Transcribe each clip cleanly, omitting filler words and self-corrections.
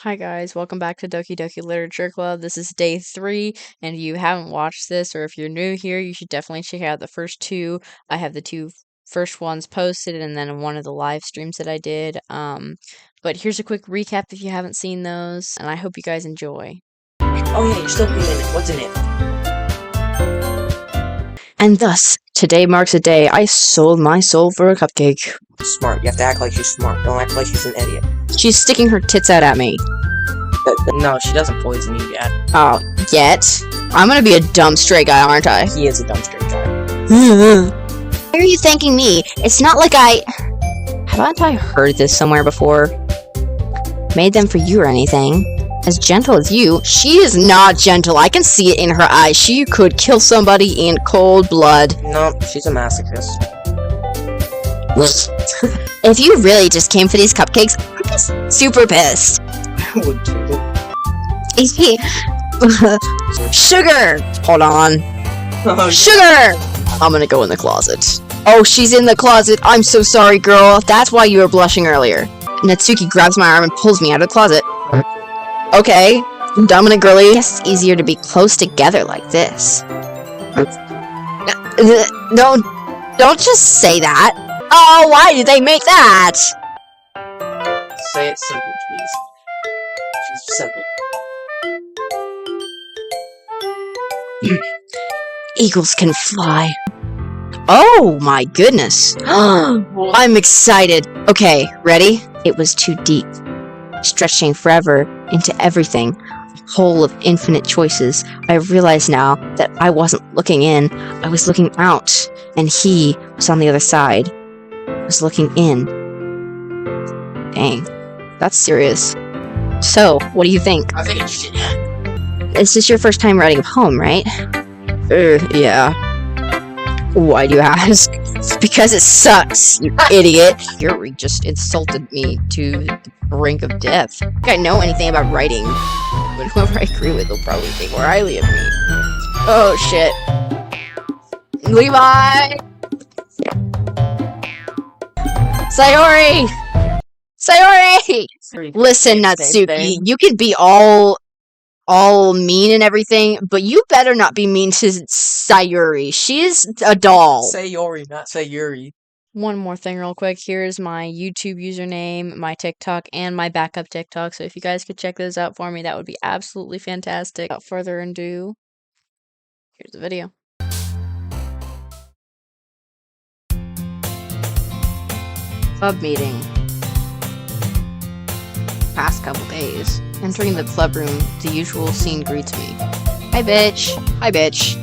Hi guys, welcome back to Doki Doki Literature Club. This is day 3, and if you haven't watched this, or if you're new here, you should definitely check out the first two. I have the two first ones posted, and then one of the live streams that I did. But here's a quick recap if you haven't seen those, and I hope you guys enjoy. Oh yeah, you're still doing it. What's in it? And thus, today marks a day I sold my soul for a cupcake. Smart. You have to act like she's smart. Don't act like she's an idiot. She's sticking her tits out at me. No, she doesn't poison you yet. Oh, yet? I'm gonna be a dumb straight guy, aren't I? He is a dumb straight guy. Why are you thanking me? It's not like Haven't I heard this somewhere before? Made them for you or anything. As gentle as you. She is not gentle. I can see it in her eyes. She could kill somebody in cold blood. No, she's a masochist. If you really just came for these cupcakes, I'd be super pissed. I would too. Sugar! Hold on. Oh, Sugar! I'm gonna go in the closet. Oh, she's in the closet. I'm so sorry, girl. That's why you were blushing earlier. Natsuki grabs my arm and pulls me out of the closet. Okay. Dumb and girly. It's easier to be close together like this. No, don't just say that. Oh, why did they make that? Say it simple, please. She's simple. Eagles can fly. Oh my goodness. I'm excited. Okay, ready? It was too deep. Stretching forever into everything. A hole of infinite choices. I realize now that I wasn't looking in. I was looking out. And he was on the other side. Was looking in. Dang. That's serious. So, what do you think? I think it's This is your first time writing a poem, right? Yeah. Why do you ask? It's because it sucks, you idiot. You just insulted me to the brink of death. If I know anything about writing, but whoever I agree with will probably think more highly of me. Oh, shit. Levi! Sayori! Sayori! Listen, Natsuki, you can be all mean and everything, but you better not be mean to Sayuri. She is a doll. Sayori, not Sayuri. One more thing real quick. Here's my YouTube username, my TikTok, and my backup TikTok. So if you guys could check those out for me, that would be absolutely fantastic. Without further ado, here's the video. Club meeting. Past couple days. Entering the club room, the usual scene greets me. Hi, bitch. Hi, bitch.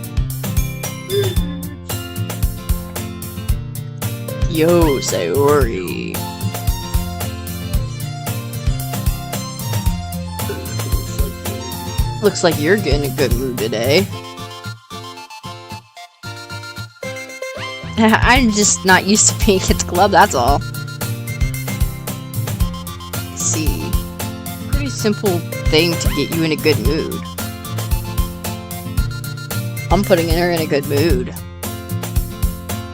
Yo, Sayori. Looks like you're getting a good mood today. I'm just not used to being at the club, that's all. Let's see. Pretty simple thing to get you in a good mood. I'm putting her in a good mood.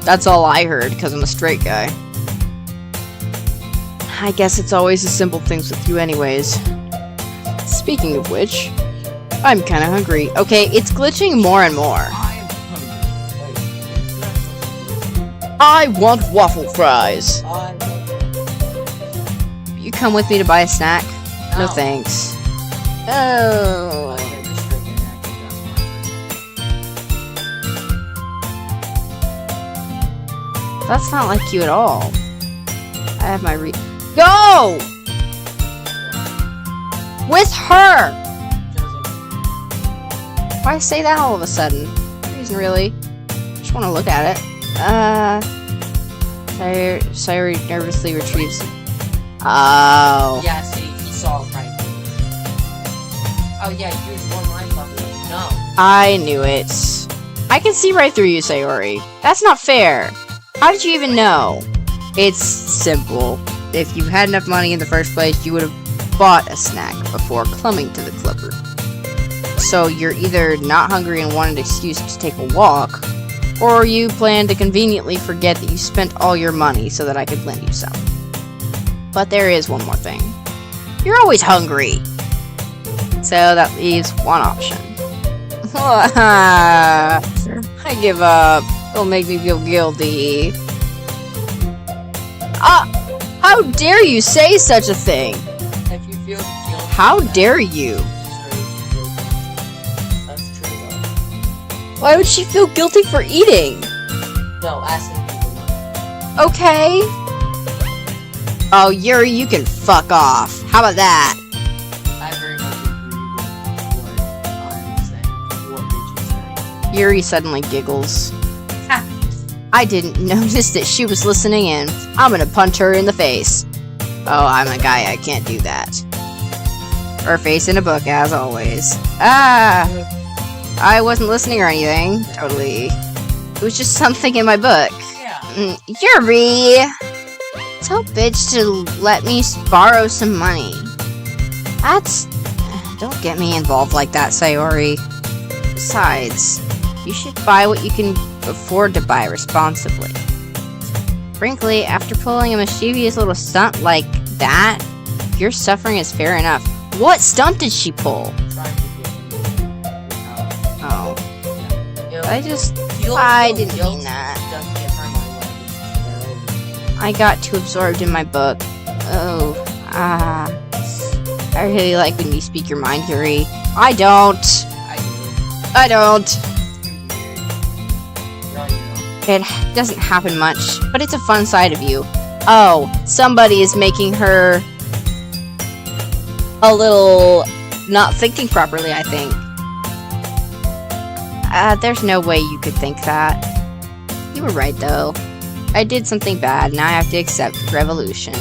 That's all I heard, because I'm a straight guy. I guess it's always the simple things with you anyways. Speaking of which, I'm kinda hungry. Okay, it's glitching more and more. I want waffle fries. You come with me to buy a snack? No thanks. Oh. That's not like you at all. I have my Go! With her! Why say that all of a sudden? No reason really. Just want to look at it. Sayori nervously retrieves. Oh. Yeah, see, he saw it right. Oh yeah, here's one line fucking no. I knew it. I can see right through you, Sayori. That's not fair. How did you even know? It's simple. If you had enough money in the first place, you would have bought a snack before coming to the club room. So you're either not hungry and want an excuse to take a walk, or you plan to conveniently forget that you spent all your money so that I could lend you some. But there is one more thing. You're always hungry. So that leaves one option. I give up. It'll make me feel guilty. How dare you say such a thing? If you feel guilty, How dare you? that's true though. Why would she feel guilty for eating? No, asking people not. Okay. Oh, Yuri, you can fuck off. How about that? I very much agree with what I'm saying. What Reggie's saying. Yuri suddenly giggles. Ha! I didn't notice that she was listening in. I'm gonna punch her in the face. Oh, I'm a guy, I can't do that. Her face in a book, as always. I wasn't listening or anything. Totally. It was just something in my book. Yeah. Yuri! Tell bitch to let me borrow some money. That's... Don't get me involved like that, Sayori. Besides, you should buy what you can afford to buy responsibly. Frankly, after pulling a mischievous little stunt like that, your suffering is fair enough. What stunt did she pull? Trying to get you out. Oh, Yeah. I just... You'll I feel didn't guilty mean that. just to get her money when I got too absorbed in my book. Oh, I really like when you speak your mind, Yuri. I don't. I don't. It doesn't happen much, but it's a fun side of you. Oh, somebody is making her a little not thinking properly, I think. There's no way you could think that. You were right, though. I did something bad, now I have to accept retribution.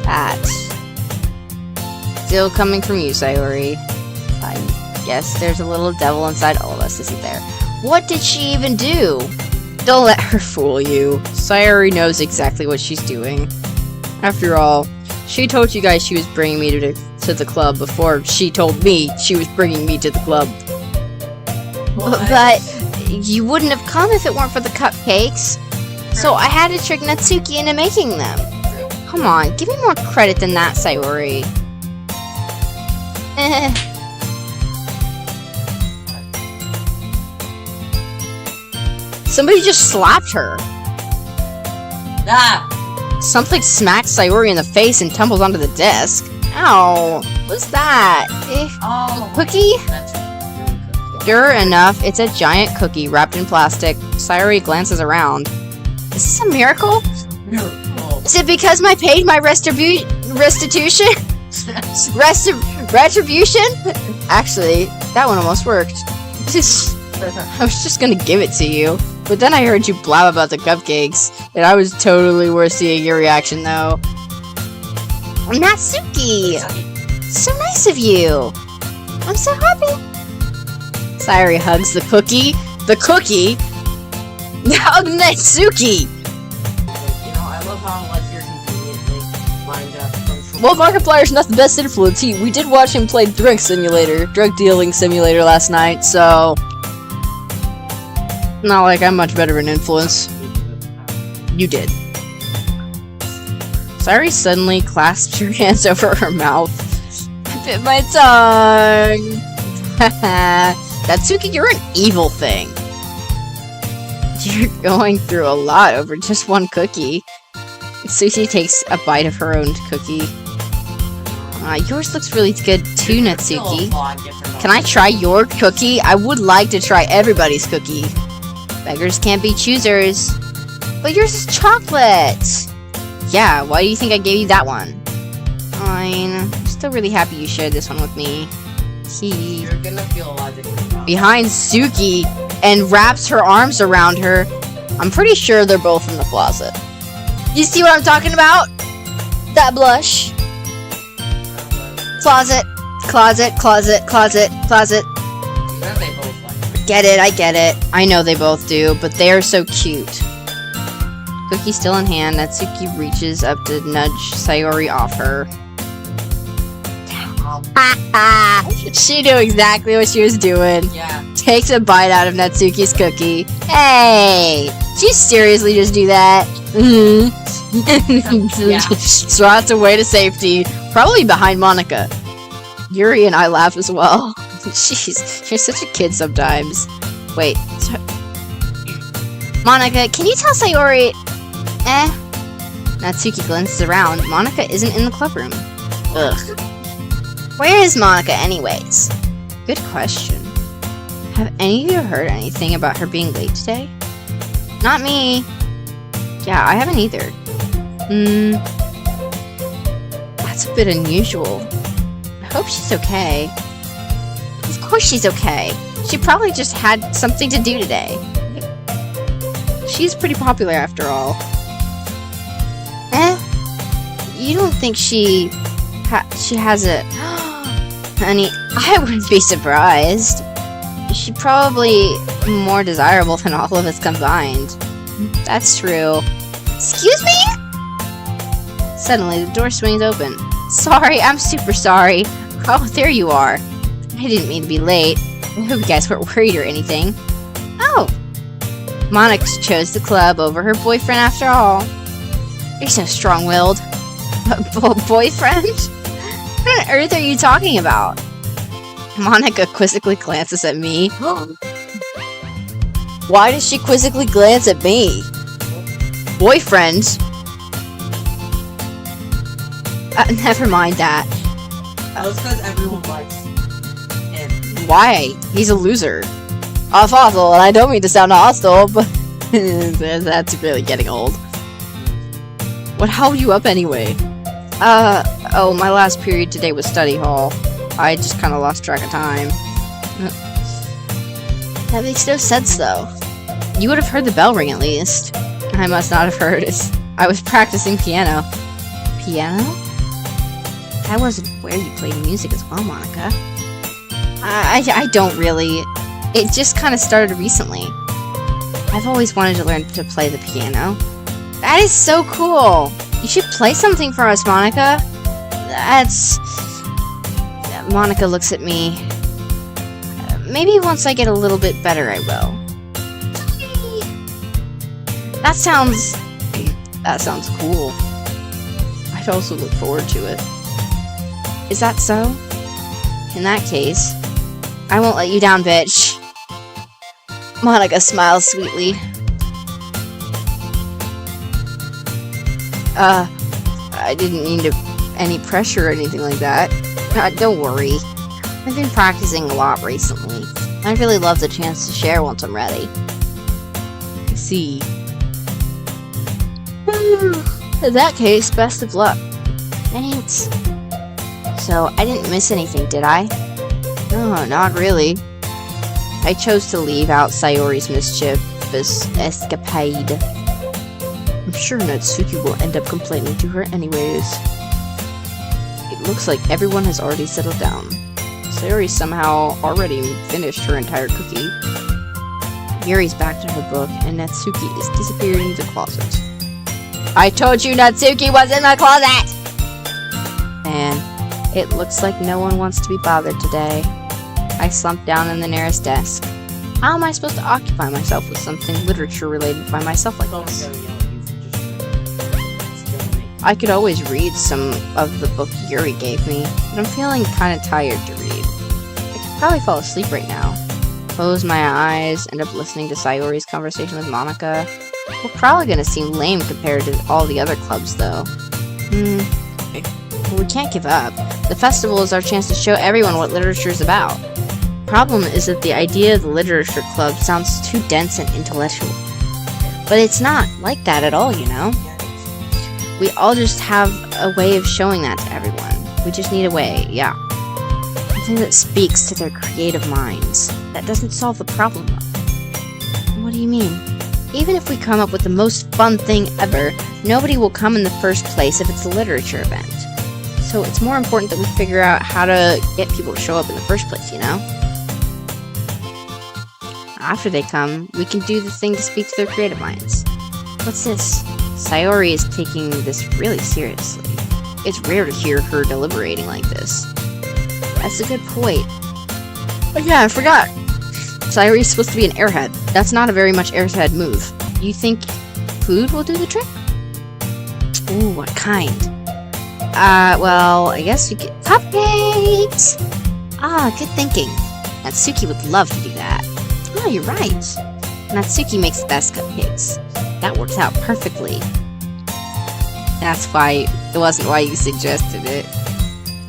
That. Still coming from you, Sayori. I guess there's a little devil inside all of us, isn't there? What did she even do? Don't let her fool you. Sayori knows exactly what she's doing. After all, she told you guys she was bringing me to the club before she told me she was bringing me to the club. But you wouldn't have come if it weren't for the cupcakes. So I had to trick Natsuki into making them. Come on, give me more credit than that, Sayori. Somebody just slapped her. Ah! Something smacks Sayori in the face and tumbles onto the desk. Ow, what's that? Oh, Cookie? that's really good. Sure enough, it's a giant cookie wrapped in plastic. Sayori glances around. Is this a miracle? Miracle. Is it because I paid my restitution? Retribution? Actually, that one almost worked. I was just gonna give it to you, but then I heard you blab about the cupcakes, and I was totally worth seeing your reaction, though. Natsuki! So nice of you! I'm so happy! Sayori hugs the cookie. The cookie? Hug Natsuki! You know, I love how like you're conveniently lined up from. Well, Markiplier's not the best influence. We did watch him play drug dealing simulator last night, so... Not like I'm much better of an influence. You did. Sayori suddenly clasped her hands over her mouth. I bit my tongue! Natsuki, you're an evil thing. You're going through a lot over just one cookie. Sushi takes a bite of her own cookie. Yours looks really good too, Natsuki. Can I try your cookie? I would like to try everybody's cookie. Beggars can't be choosers. But yours is chocolate! Yeah, why do you think I gave you that one? Fine. I'm still really happy you shared this one with me. You're gonna feel a lot different. Behind Suki and wraps her arms around her. I'm pretty sure they're both in the closet. You see what I'm talking about? That blush. Closet. Closet, closet, closet, closet. You know they both like. Get it, I get it. I know they both do, but they are so cute. Cookie still in hand, Natsuki reaches up to nudge Sayori off her. She knew exactly what she was doing. Yeah. Takes a bite out of Natsuki's cookie. Hey! Did you seriously just do that? Yeah. Swats away to safety, probably behind Monica. Yuri and I laugh as well. Jeez, you're such a kid sometimes. Wait. Monika, can you tell Sayori? Natsuki glances around. Monika isn't in the club room. Ugh. Where is Monika anyways? Good question. Have any of you heard anything about her being late today? Not me. Yeah, I haven't either. That's a bit unusual. I hope she's okay. Of course she's okay. She probably just had something to do today. She's pretty popular after all. You don't think she has a... Honey, I wouldn't be surprised. She's probably more desirable than all of us combined. That's true. Excuse me? Suddenly, the door swings open. Sorry, I'm super sorry. Oh, there you are. I didn't mean to be late. I hope you guys weren't worried or anything. Oh. Monika chose the club over her boyfriend after all. You're so strong-willed. Boyfriend? What on earth are you talking about? Monika quizzically glances at me. Why does she quizzically glance at me? Boyfriend? Never mind that. That's because everyone likes him. Why? He's a loser. A fossil, and I don't mean to sound hostile, but that's really getting old. What held you up anyway? Oh, my last period today was study hall. I just kind of lost track of time. That makes no sense, though. You would have heard the bell ring at least. I must not have heard it. I was practicing piano. Piano? I wasn't aware you played music as well, Monika. I don't really. It just kind of started recently. I've always wanted to learn to play the piano. That is so cool! You should play something for us, Monika. Monika looks at me. Maybe once I get a little bit better, I will. That sounds cool. I'd also look forward to it. Is that so? In that case, I won't let you down, bitch. Monika smiles sweetly. I didn't mean to any pressure or anything like that. Don't worry. I've been practicing a lot recently. I'd really love the chance to share once I'm ready. I see. In that case, best of luck. Thanks. So, I didn't miss anything, did I? No, not really. I chose to leave out Sayori's mischievous escapade. I'm sure Natsuki will end up complaining to her anyways. It looks like everyone has already settled down. Sayori somehow already finished her entire cookie. Yuri's back to her book, and Natsuki is disappearing into the closet. I told you Natsuki was in the closet! And it looks like no one wants to be bothered today. I slumped down in the nearest desk. How am I supposed to occupy myself with something literature-related by myself like this? I could always read some of the book Yuri gave me, but I'm feeling kind of tired to read. I could probably fall asleep right now. Close my eyes, end up listening to Sayori's conversation with Monika. We're probably gonna seem lame compared to all the other clubs, though. Well, we can't give up. The festival is our chance to show everyone what literature is about. Problem is that the idea of the literature club sounds too dense and intellectual. But it's not like that at all, you know? We all just have a way of showing that to everyone. We just need a way, yeah. Something that speaks to their creative minds. That doesn't solve the problem, though. What do you mean? Even if we come up with the most fun thing ever, nobody will come in the first place if it's a literature event. So it's more important that we figure out how to get people to show up in the first place, you know? After they come, we can do the thing to speak to their creative minds. What's this? Sayori is taking this really seriously. It's rare to hear her deliberating like this. That's a good point. Oh yeah, I forgot. Sayori's supposed to be an airhead. That's not a very much airhead move. You think food will do the trick? Ooh, what kind? Well, I guess we could... Cupcakes! Ah, good thinking. Natsuki would love to do that. Oh, you're right. Natsuki makes the best cupcakes. That works out perfectly. That's why... It wasn't why you suggested it.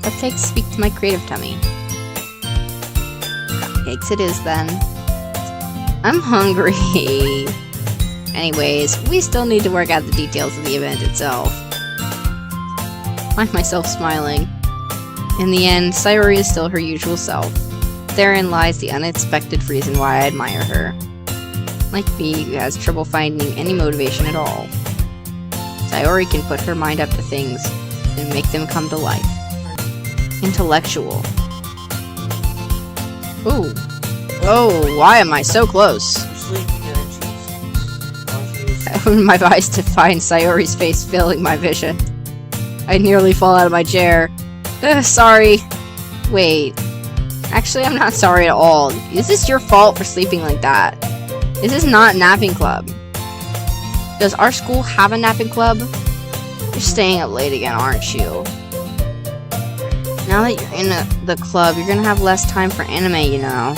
Cupcakes speak to my creative tummy. Cupcakes it is, then. I'm hungry. Anyways, we still need to work out the details of the event itself. Find myself smiling. In the end, Sayori is still her usual self. Therein lies the unexpected reason why I admire her. Like me, who has trouble finding any motivation at all. Sayori can put her mind up to things and make them come to life. Intellectual. Ooh. Oh, why am I so close? I opened my eyes to find Sayori's face filling my vision. I nearly fall out of my chair. Sorry. Wait. Actually, I'm not sorry at all. Is this your fault for sleeping like that? This is not napping club. Does our school have a napping club? You're staying up late again, aren't you? Now that you're in the club, you're gonna have less time for anime, you know.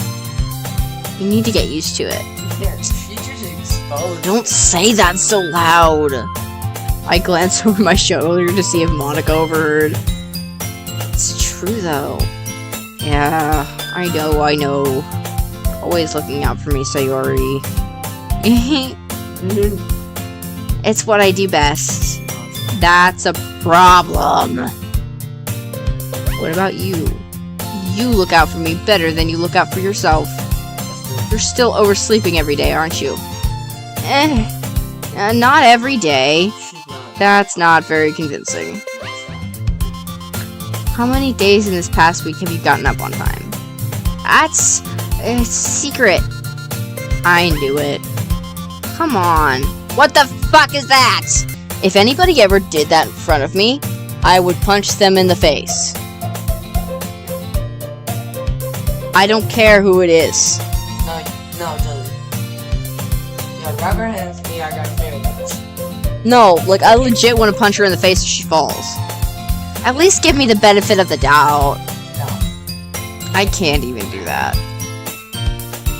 You need to get used to it. Don't say that so loud. I glance over my shoulder to see if Monica overheard. It's true, though. Yeah, I know. Always looking out for me, Sayori. It's what I do best. That's a problem. What about you? You look out for me better than you look out for yourself. You're still oversleeping every day, aren't you? Not every day. That's not very convincing. How many days in this past week have you gotten up on time? It's a secret. I knew it. Come on. What the fuck is that? If anybody ever did that in front of me, I would punch them in the face. I don't care who it is. No, just... Yeah, grab her hands, me, I got her. No, like, I legit want to punch her in the face if she falls. At least give me the benefit of the doubt. No. I can't even do that.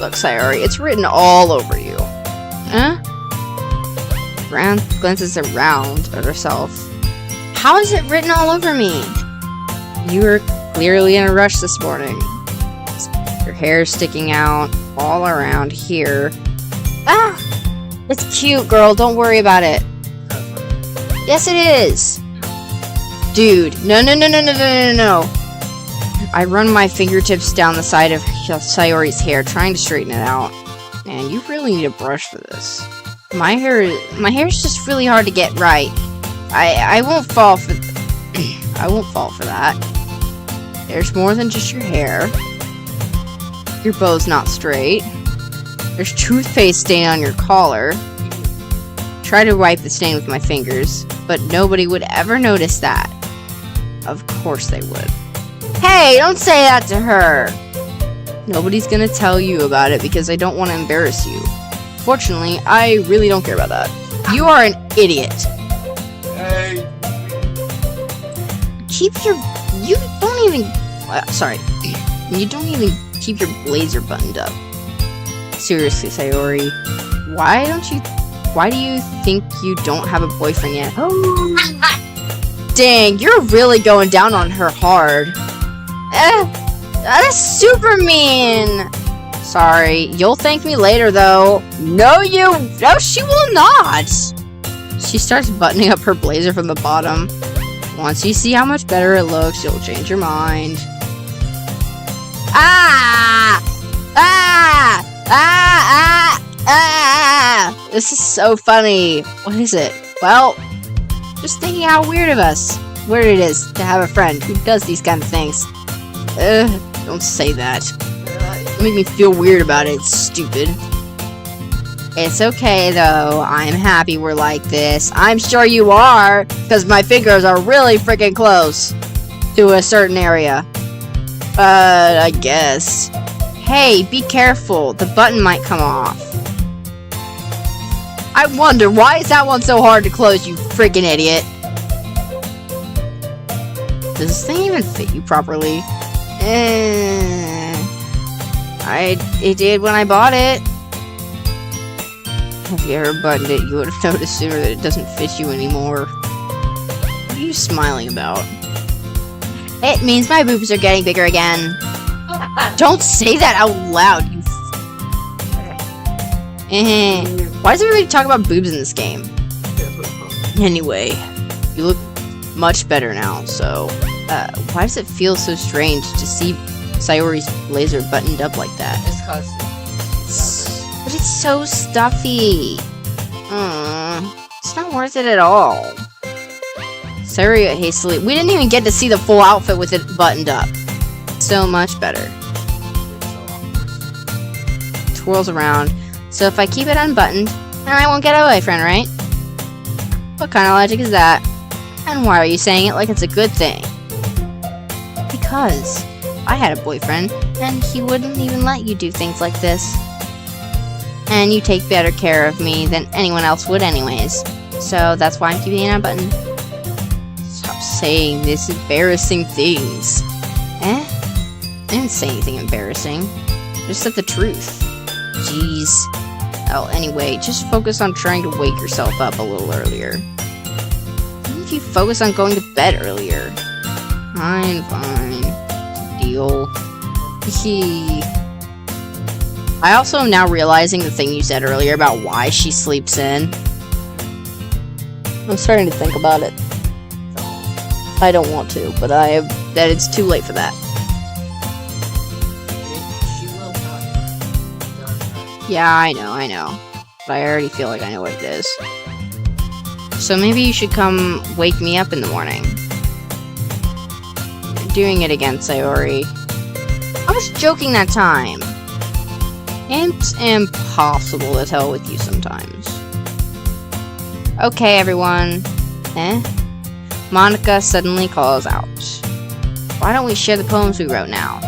Look, Sayori, it's written all over you. Huh? Brown glances around at herself. How is it written all over me? You were clearly in a rush this morning. Your hair's sticking out all around here. Ah! It's cute, girl. Don't worry about it. Yes, it is. Dude, no. I run my fingertips down the side of Sayori's hair, trying to straighten it out. Man, you really need a brush for this. My hair's just really hard to get right. I won't fall for I won't fall for that. There's more than just your hair. Your bow's not straight. There's toothpaste stain on your collar. Try to wipe the stain with my fingers, but nobody would ever notice that. Of course they would. Hey, don't say that to her! Nobody's gonna tell you about it because I don't want to embarrass you. Fortunately, I really don't care about that. You are an idiot. Hey. You don't even... sorry. You don't even keep your blazer buttoned up. Seriously, Sayori. Why do you think you don't have a boyfriend yet? Oh. Dang, you're really going down on her hard. That is super mean. Sorry, you'll thank me later, though. No, she will not. She starts buttoning up her blazer from the bottom. Once you see how much better it looks, you'll change your mind. This is so funny. What is it? Well, just thinking how weird it is to have a friend who does these kind of things. Don't say that. Make me feel weird about it, stupid. It's okay, though. I'm happy we're like this. I'm sure you are, because my fingers are really freaking close to a certain area. I guess. Hey, be careful. The button might come off. I wonder, why is that one so hard to close, you freaking idiot? Does this thing even fit you properly? It did when I bought it. If you ever buttoned it, you would have noticed sooner that it doesn't fit you anymore. What are you smiling about? It means my boobs are getting bigger again. Don't say that out loud, you Why does everybody talk about boobs in this game? Anyway, you look much better now, so... why does it feel so strange to see Sayori's blazer buttoned up like that? It's cause... But it's so stuffy. It's not worth it at all. Sayori hastily... We didn't even get to see the full outfit with it buttoned up. So much better. Twirls around. So if I keep it unbuttoned, then I won't get a boyfriend, right? What kind of logic is that? And why are you saying it like it's a good thing? Because I had a boyfriend, and he wouldn't even let you do things like this. And you take better care of me than anyone else would anyways. So that's why I'm keeping it unbuttoned. Stop saying this embarrassing things. I didn't say anything embarrassing. Just said the truth. Jeez. Oh, anyway, just focus on trying to wake yourself up a little earlier. Even if you focus on going to bed earlier. Fine. Deal. I also am now realizing the thing you said earlier about why she sleeps in. I'm starting to think about it. I don't want to, but that it's too late for that. Yeah, I know. But I already feel like I know what it is. So maybe you should come wake me up in the morning. You're doing it again, Sayori. I was joking that time. It's impossible to tell with you sometimes. Okay, everyone. Monica suddenly calls out. Why don't we share the poems we wrote now?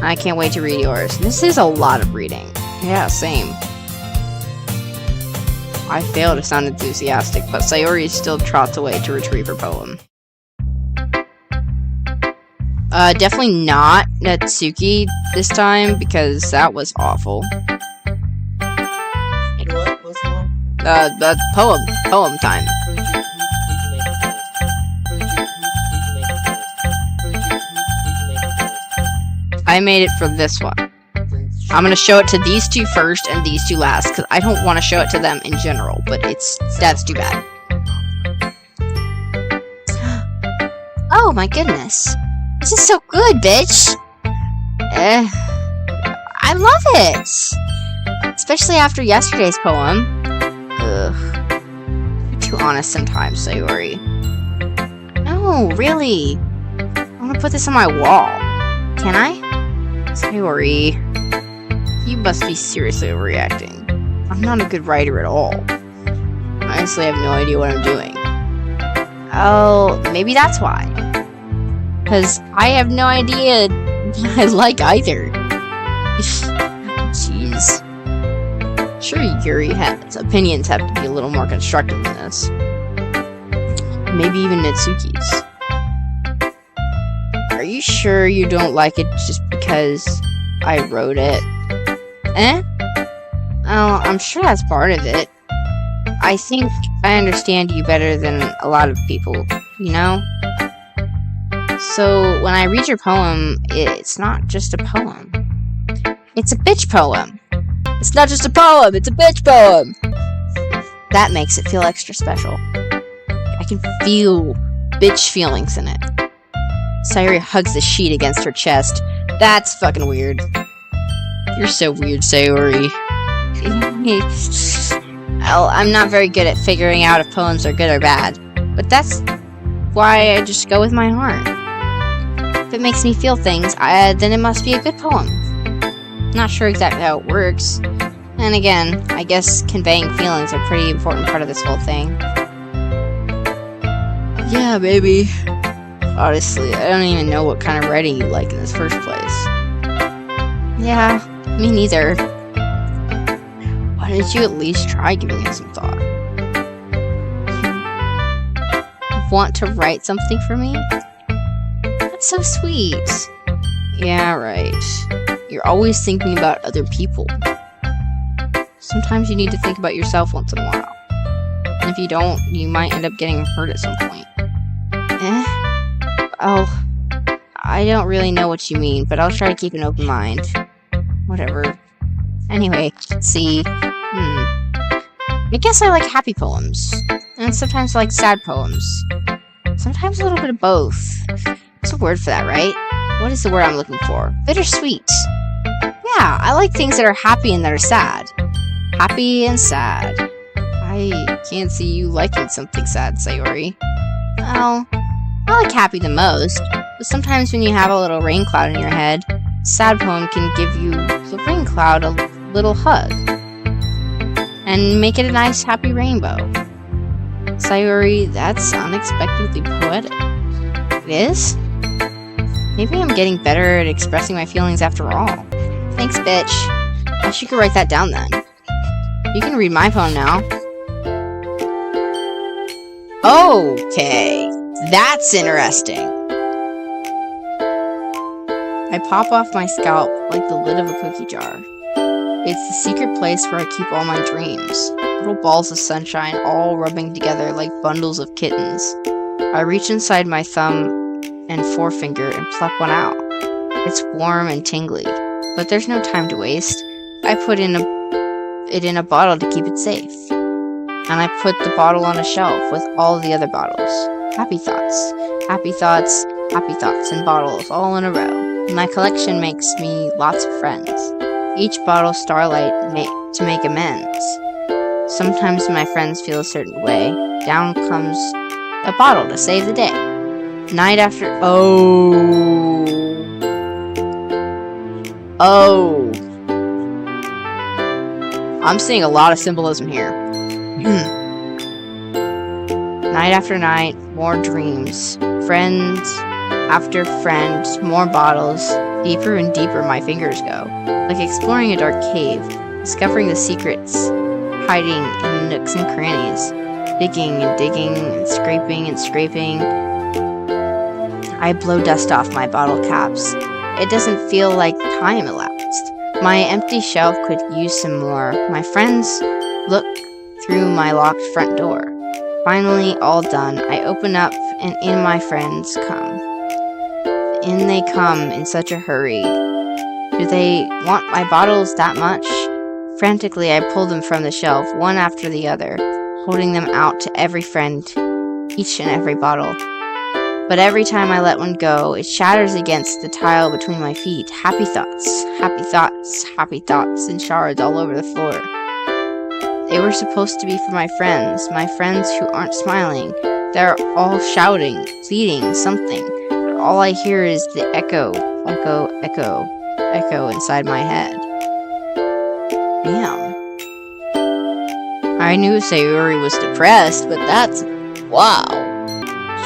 I can't wait to read yours. This is a lot of reading. Yeah, same. I fail to sound enthusiastic, but Sayori still trots away to retrieve her poem. Definitely not Natsuki this time, because that was awful. What was wrong? Poem time. I made it for this one. I'm gonna show it to these two first and these two last, because I don't want to show it to them in general, but that's too bad. Oh my goodness. This is so good, bitch! I love it! Especially after yesterday's poem. Ugh. You're too honest sometimes, Sayori. No, really. I want to put this on my wall. Can I? Sayori. You must be seriously overreacting. I'm not a good writer at all. Honestly, I have no idea what I'm doing. Oh, maybe that's why. Because I have no idea what I like either. Jeez. Sure, Yuri's opinions have to be a little more constructive than this. Maybe even Natsuki's. Are you sure you don't like it just because I wrote it? Oh, I'm sure that's part of it. I think I understand you better than a lot of people, you know? So, when I read your poem, it's not just a poem. It's a bitch poem. It's not just a poem, it's a bitch poem! That makes it feel extra special. I can feel bitch feelings in it. Sayori hugs the sheet against her chest. That's fucking weird. You're so weird, Sayori. Well, I'm not very good at figuring out if poems are good or bad, but that's why I just go with my heart. If it makes me feel things, then it must be a good poem. Not sure exactly how it works. And again, I guess conveying feelings are a pretty important part of this whole thing. Yeah, baby. Honestly, I don't even know what kind of writing you like in this first place. Yeah, me neither. Why didn't you at least try giving it some thought? You want to write something for me? That's so sweet. Yeah, right. You're always thinking about other people. Sometimes you need to think about yourself once in a while. And if you don't, you might end up getting hurt at some point. Oh, I don't really know what you mean, but I'll try to keep an open mind. Whatever. Anyway, let's see. I guess I like happy poems. And sometimes I like sad poems. Sometimes a little bit of both. There's a word for that, right? What is the word I'm looking for? Bittersweet. Yeah, I like things that are happy and that are sad. Happy and sad. I can't see you liking something sad, Sayori. Well, I like happy the most, but sometimes when you have a little rain cloud in your head, a sad poem can give you the rain cloud a little hug and make it a nice happy rainbow. Sayori, that's unexpectedly poetic. It is? Maybe I'm getting better at expressing my feelings after all. Thanks, bitch. I should go write that down then. You can read my poem now. Okay, that's interesting. I pop off my scalp like the lid of a cookie jar. It's the secret place where I keep all my dreams. Little balls of sunshine all rubbing together like bundles of kittens. I reach inside my thumb and forefinger and pluck one out. It's warm and tingly, but there's no time to waste. I put it in a bottle to keep it safe. And I put the bottle on a shelf with all the other bottles. Happy thoughts, happy thoughts, happy thoughts, and bottles all in a row. My collection makes me lots of friends. Each bottle starlight to make amends. Sometimes my friends feel a certain way. Down comes a bottle to save the day. Night after... Oh. I'm seeing a lot of symbolism here. Night after night, more dreams. Friend after friend, more bottles. Deeper and deeper my fingers go. Like exploring a dark cave. Discovering the secrets hiding in nooks and crannies. Digging and digging and scraping. I blow dust off my bottle caps. It doesn't feel like time elapsed. My empty shelf could use some more. My friends look through my locked front door. Finally, all done. I open up and in my friends come. In they come in such a hurry. Do they want my bottles that much? Frantically, I pull them from the shelf, one after the other, holding them out to every friend, each and every bottle. But every time I let one go, it shatters against the tile between my feet. Happy thoughts, happy thoughts, happy thoughts, and shards all over the floor. They were supposed to be for my friends who aren't smiling. They're all shouting, pleading, something. But all I hear is the echo inside my head. Damn. I knew Sayori was depressed, but that's... wow.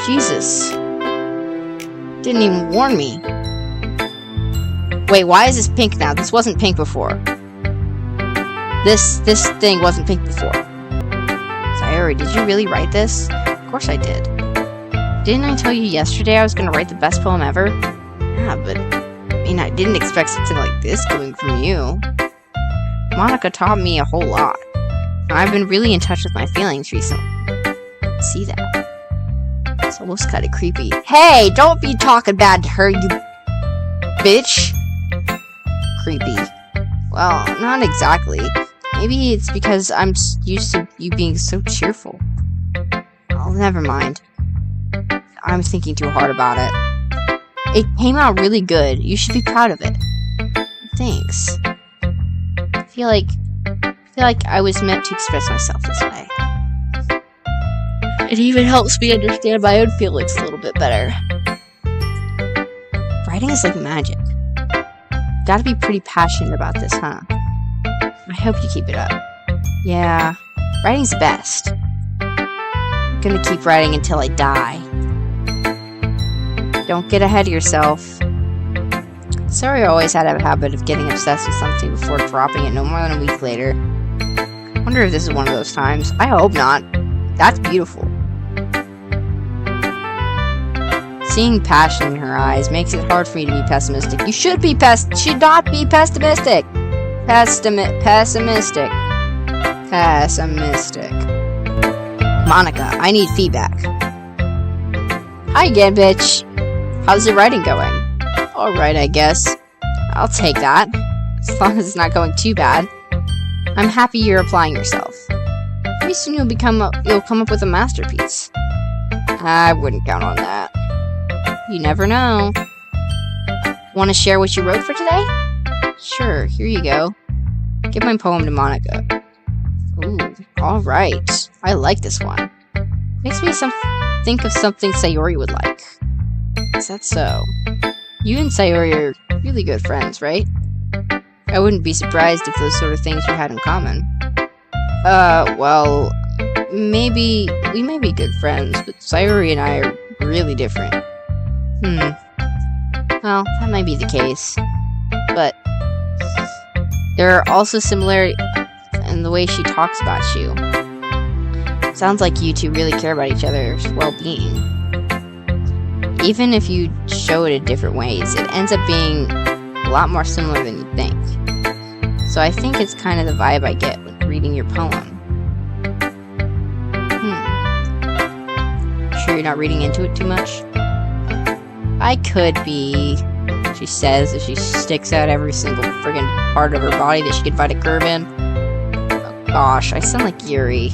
Jesus. Didn't even warn me. Wait, why is this pink now? This wasn't pink before. This thing wasn't pink before. Sayori, did you really write this? Of course I did. Didn't I tell you yesterday I was gonna write the best poem ever? Yeah, but I mean, I didn't expect something like this coming from you. Monica taught me a whole lot. I've been really in touch with my feelings recently. See that? It's almost kind of creepy. Hey, don't be talking bad to her, you bitch. Creepy. Well, not exactly. Maybe it's because I'm used to you being so cheerful. Oh, never mind. I'm thinking too hard about it. It came out really good. You should be proud of it. Thanks. I feel like I was meant to express myself this way. It even helps me understand my own feelings a little bit better. Writing is like magic. Gotta be pretty passionate about this, huh? I hope you keep it up. Yeah, writing's best. I'm gonna keep writing until I die. Don't get ahead of yourself. Sorry, I always had a habit of getting obsessed with something before dropping it no more than a week later. Wonder if this is one of those times. I hope not. That's beautiful. Seeing passion in her eyes makes it hard for me to be pessimistic. You should not be pessimistic. Pessimistic. Monica, I need feedback. Hi again, bitch. How's the writing going? Alright, I guess. I'll take that. As long as it's not going too bad. I'm happy you're applying yourself. Pretty soon you'll come up with a masterpiece. I wouldn't count on that. You never know. Want to share what you wrote for today? Sure, here you go. Give my poem to Monica. Ooh, alright. I like this one. Makes me think of something Sayori would like. Is that so? You and Sayori are really good friends, right? I wouldn't be surprised if those sort of things you had in common. Well, maybe we may be good friends, but Sayori and I are really different. Well, that might be the case. But there are also similarities in the way she talks about you. Sounds like you two really care about each other's well-being. Even if you show it in different ways, it ends up being a lot more similar than you think. So I think it's kind of the vibe I get when reading your poem. Sure you're not reading into it too much? I could be, she says as she sticks out every single friggin' part of her body that she could find a curve in. Oh gosh, I sound like Yuri.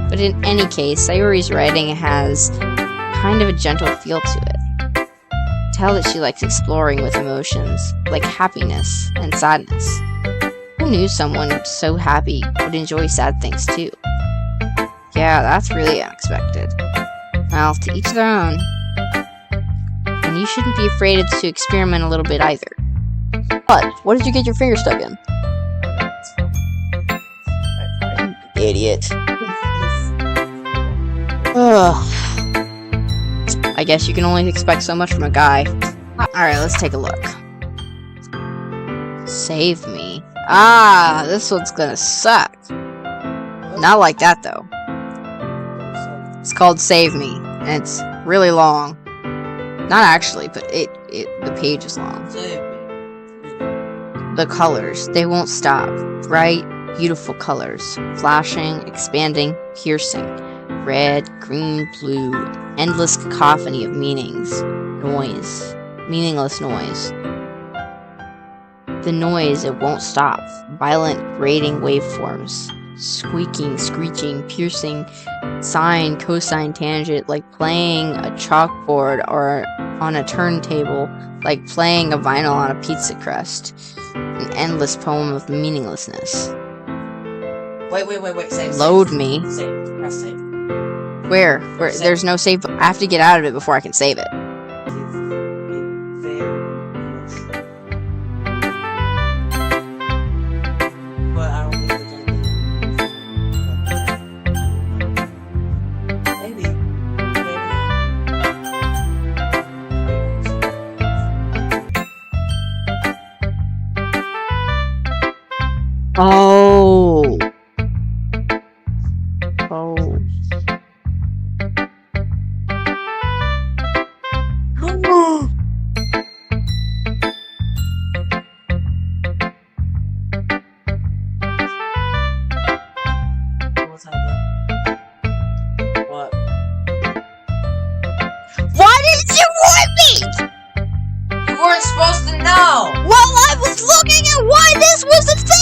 But in any case, Sayori's writing has kind of a gentle feel to it. Tell that she likes exploring with emotions, like happiness and sadness. Who knew someone so happy would enjoy sad things too? Yeah, that's really unexpected. Well, to each their own. And you shouldn't be afraid to experiment a little bit either. What did you get your finger stuck in? Idiot. Ugh. I guess you can only expect so much from a guy. Alright, let's take a look. Save me. Ah, this one's gonna suck. Not like that, though. It's called Save Me, and it's really long. Not actually, but the page is long. The colors, they won't stop. Bright, beautiful colors. Flashing, expanding, piercing. Red, green, blue. Endless cacophony of meanings. Noise. Meaningless noise. The noise, it won't stop. Violent, grating waveforms. Squeaking, screeching, piercing, sine, cosine, tangent, like playing a chalkboard or on a turntable, like playing a vinyl on a pizza crust. An endless poem of meaninglessness. Wait. Save. Load me. Save. Press save. Where? Save. There's no save. I have to get out of it before I can save it. Oh. What's happening? What? Why didn't you warn me? You weren't supposed to know! Well, I was looking at why this was a thing!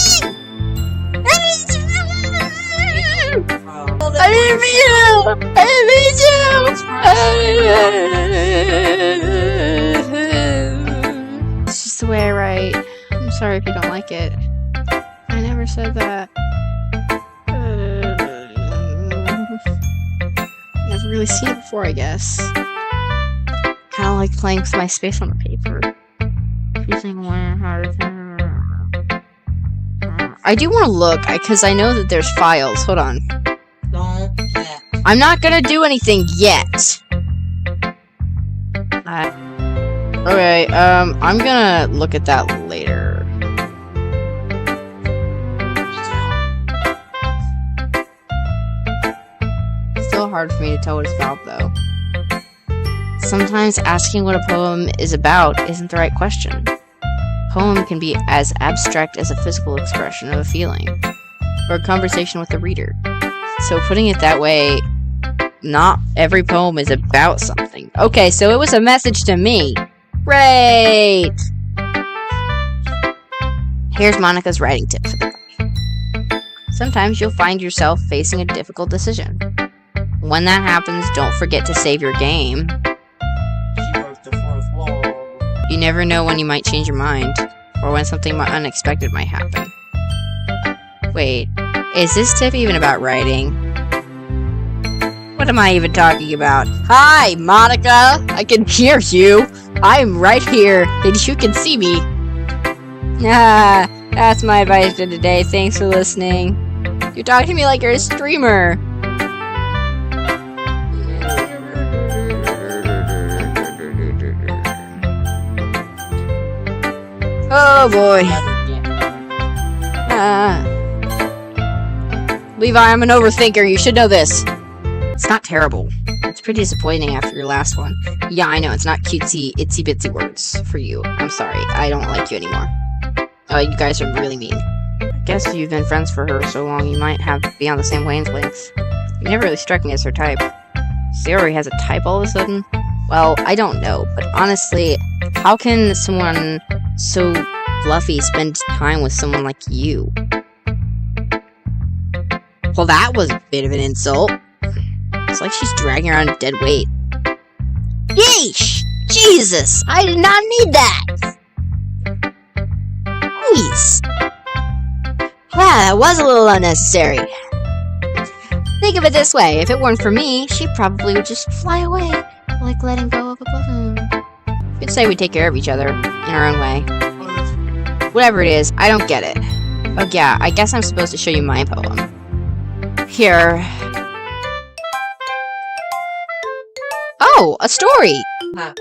I didn't mean to! It's just the way I write. I'm sorry if you don't like it. I never said that. Never really seen it before, I guess. Kind of like playing with my space on the paper. I do want to look, because I know that there's files. Hold on. Don't yet. I'm not gonna do anything yet. Okay, I'm gonna look at that later. Still hard for me to tell what it's about, though. Sometimes asking what a poem is about isn't the right question. A poem can be as abstract as a physical expression of a feeling, or a conversation with the reader. So putting it that way, not every poem is about something. Okay, so it was a message to me. Great! Here's Monica's writing tip for the day. Sometimes you'll find yourself facing a difficult decision. When that happens, don't forget to save your game. She broke the fourth wall. You never know when you might change your mind, or when something unexpected might happen. Wait, is this tip even about writing? What am I even talking about? Hi, Monica! I can hear you! I'm right here, and you can see me! Ah, that's my advice for today. Thanks for listening. You're talking to me like you're a streamer. Oh boy. Levi, I'm an overthinker. You should know this. It's not terrible. It's pretty disappointing after your last one. Yeah, I know. It's not cutesy, itsy bitsy words for you. I'm sorry. I don't like you anymore. Oh, you guys are really mean. I guess you've been friends for her so long, you might be on the same wavelengths. You never really struck me as her type. Sarah has a type all of a sudden? Well, I don't know, but honestly, how can someone so fluffy spend time with someone like you? Well, that was a bit of an insult. It's like she's dragging around a dead weight. Yeesh! Jesus! I did not need that! Please! Yeah, that was a little unnecessary. Think of it this way, if it weren't for me, she probably would just fly away, like letting go of a balloon. You'd say we take care of each other, in our own way. Whatever it is, I don't get it. Oh yeah, I guess I'm supposed to show you my poem. Here. Oh, a story! Huh.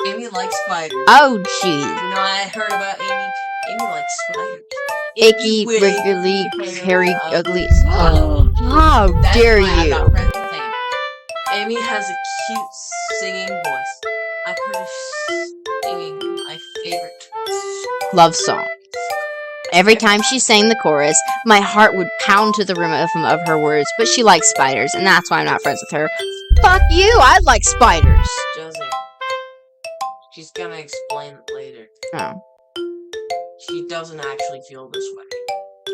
Amy likes spiders. Oh, jeez. You know, I heard about Amy. Amy likes spiders. Icky, wriggly, hairy, ugly. How dare you! Amy has a cute singing voice. I've heard her singing my favorite Love song. Every time she sang the chorus, my heart would pound to the rhythm of her words, but she likes spiders, and that's why I'm not friends with her. Fuck you! I like spiders! Josie. She's gonna explain it later. Oh. She doesn't actually feel this way.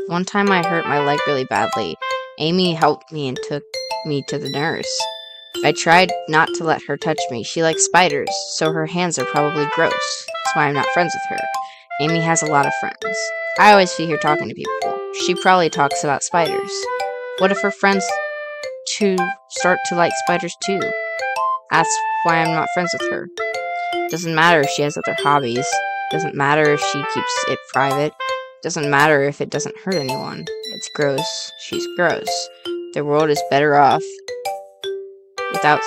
One time I hurt my leg really badly. Amy helped me and took me to the nurse. I tried not to let her touch me. She likes spiders, so her hands are probably gross. That's why I'm not friends with her. Amy has a lot of friends. I always see her talking to people. She probably talks about spiders. What if her friends start to like spiders too? That's why I'm not friends with her. Doesn't matter if she has other hobbies. Doesn't matter if she keeps it private. Doesn't matter if it doesn't hurt anyone. It's gross. She's gross. The world is better off without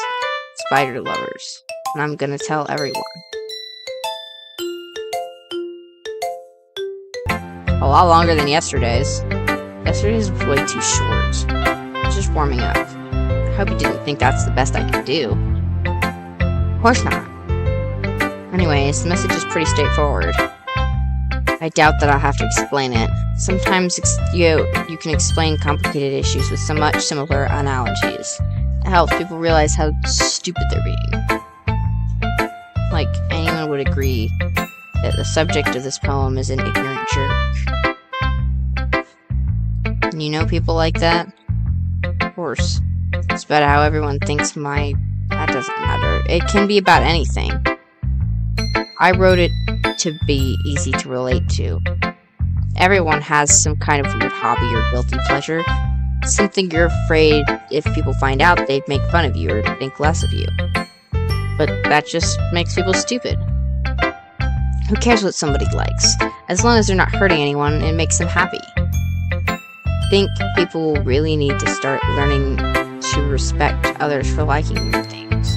spider lovers. And I'm gonna tell everyone. A lot longer than yesterday's. Yesterday's was way too short. It's just warming up. I hope you didn't think that's the best I could do. Of course not. Anyways, the message is pretty straightforward. I doubt that I'll have to explain it. Sometimes you can explain complicated issues with so much similar analogies. It helps people realize how stupid they're being. Like, anyone would agree that the subject of this poem is an ignorant jerk. And you know people like that? Of course. It's about how everyone thinks that doesn't matter. It can be about anything. I wrote it to be easy to relate to. Everyone has some kind of weird hobby or guilty pleasure. Something you're afraid if people find out they'd make fun of you or think less of you. But that just makes people stupid. Who cares what somebody likes? As long as they're not hurting anyone, it makes them happy. I think people really need to start learning to respect others for liking weird things.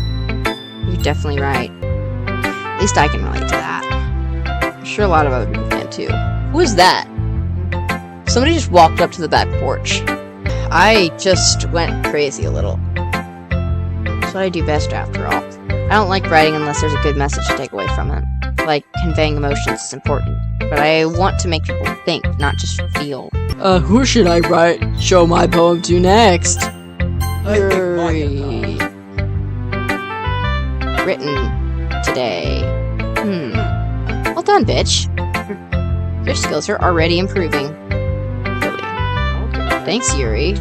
You're definitely right. At least I can relate to that. I'm sure a lot of other people can too. Who is that? Somebody just walked up to the back porch. I just went crazy a little. That's what I do best after all. I don't like writing unless there's a good message to take away from it. Like, conveying emotions is important. But I want to make people think, not just feel. Who should I show my poem to next? Hurry. Written today. Well done, bitch. Your skills are already improving. Really. Thanks, Yuri.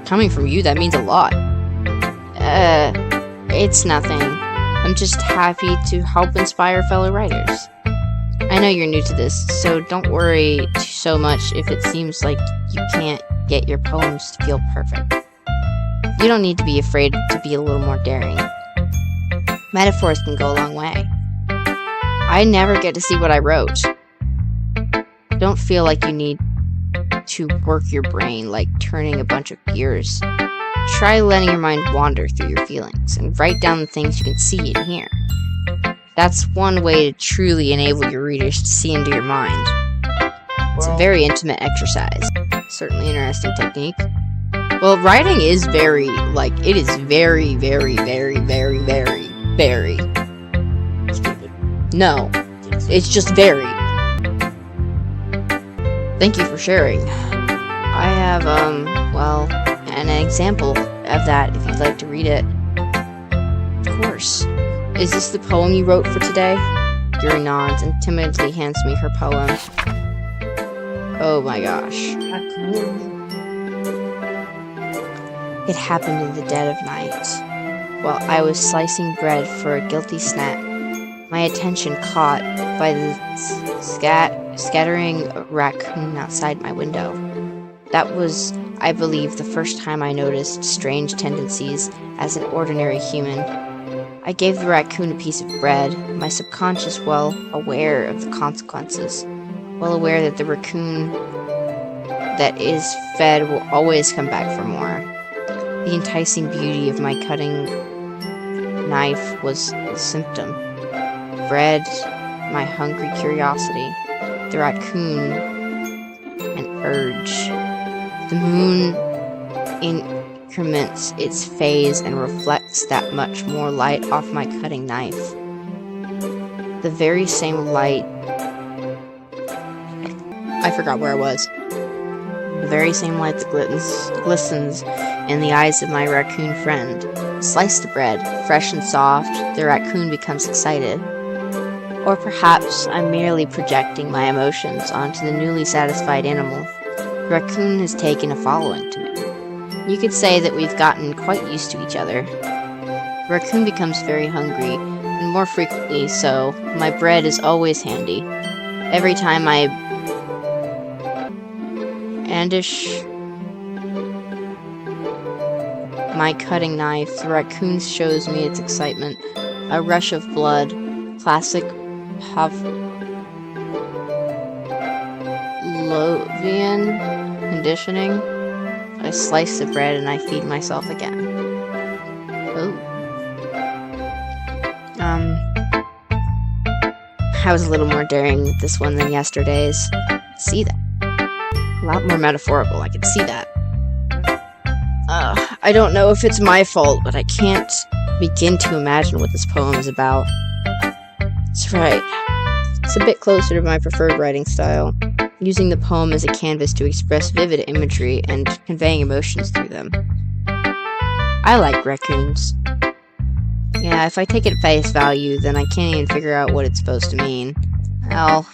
Coming from you, that means a lot. It's nothing. I'm just happy to help inspire fellow writers. I know you're new to this, so don't worry so much if it seems like you can't get your poems to feel perfect. You don't need to be afraid to be a little more daring. Metaphors can go a long way. I never get to see what I wrote. Don't feel like you need to work your brain like turning a bunch of gears. Try letting your mind wander through your feelings and write down the things you can see and hear. That's one way to truly enable your readers to see into your mind. It's a very intimate exercise. Certainly interesting technique. Well, writing is very stupid. No, it's just very. Thank you for sharing. I have, an example of that if you'd like to read it. Of course. Is this the poem you wrote for today? Yuri nods and timidly hands me her poem. Oh my gosh. It happened in the dead of night, while I was slicing bread for a guilty snack. My attention caught by the scattering raccoon outside my window. That was, I believe, the first time I noticed strange tendencies as an ordinary human. I gave the raccoon a piece of bread, my subconscious well aware of the consequences, well aware that the raccoon that is fed will always come back for more. The enticing beauty of my cutting knife was the symptom. Bread, my hungry curiosity, the raccoon, an urge. The moon increments its phase and reflects that much more light off my cutting knife. The very same light... I forgot where I was. The very same light that glistens in the eyes of my raccoon friend. Slice the bread, fresh and soft, the raccoon becomes excited. Or perhaps I'm merely projecting my emotions onto the newly satisfied animal. The raccoon has taken a following to me. You could say that we've gotten quite used to each other. The raccoon becomes very hungry, and more frequently so. My bread is always handy. Every time I brandish my cutting knife, the raccoon shows me its excitement. A rush of blood, classic Pavlovian conditioning. I slice the bread and I feed myself again. Oh. I was a little more daring with this one than yesterday's. See that? A lot more metaphorical, I can see that. I don't know if it's my fault, but I can't begin to imagine what this poem is about. That's right. It's a bit closer to my preferred writing style, using the poem as a canvas to express vivid imagery and conveying emotions through them. I like raccoons. Yeah, if I take it at face value, then I can't even figure out what it's supposed to mean. Well,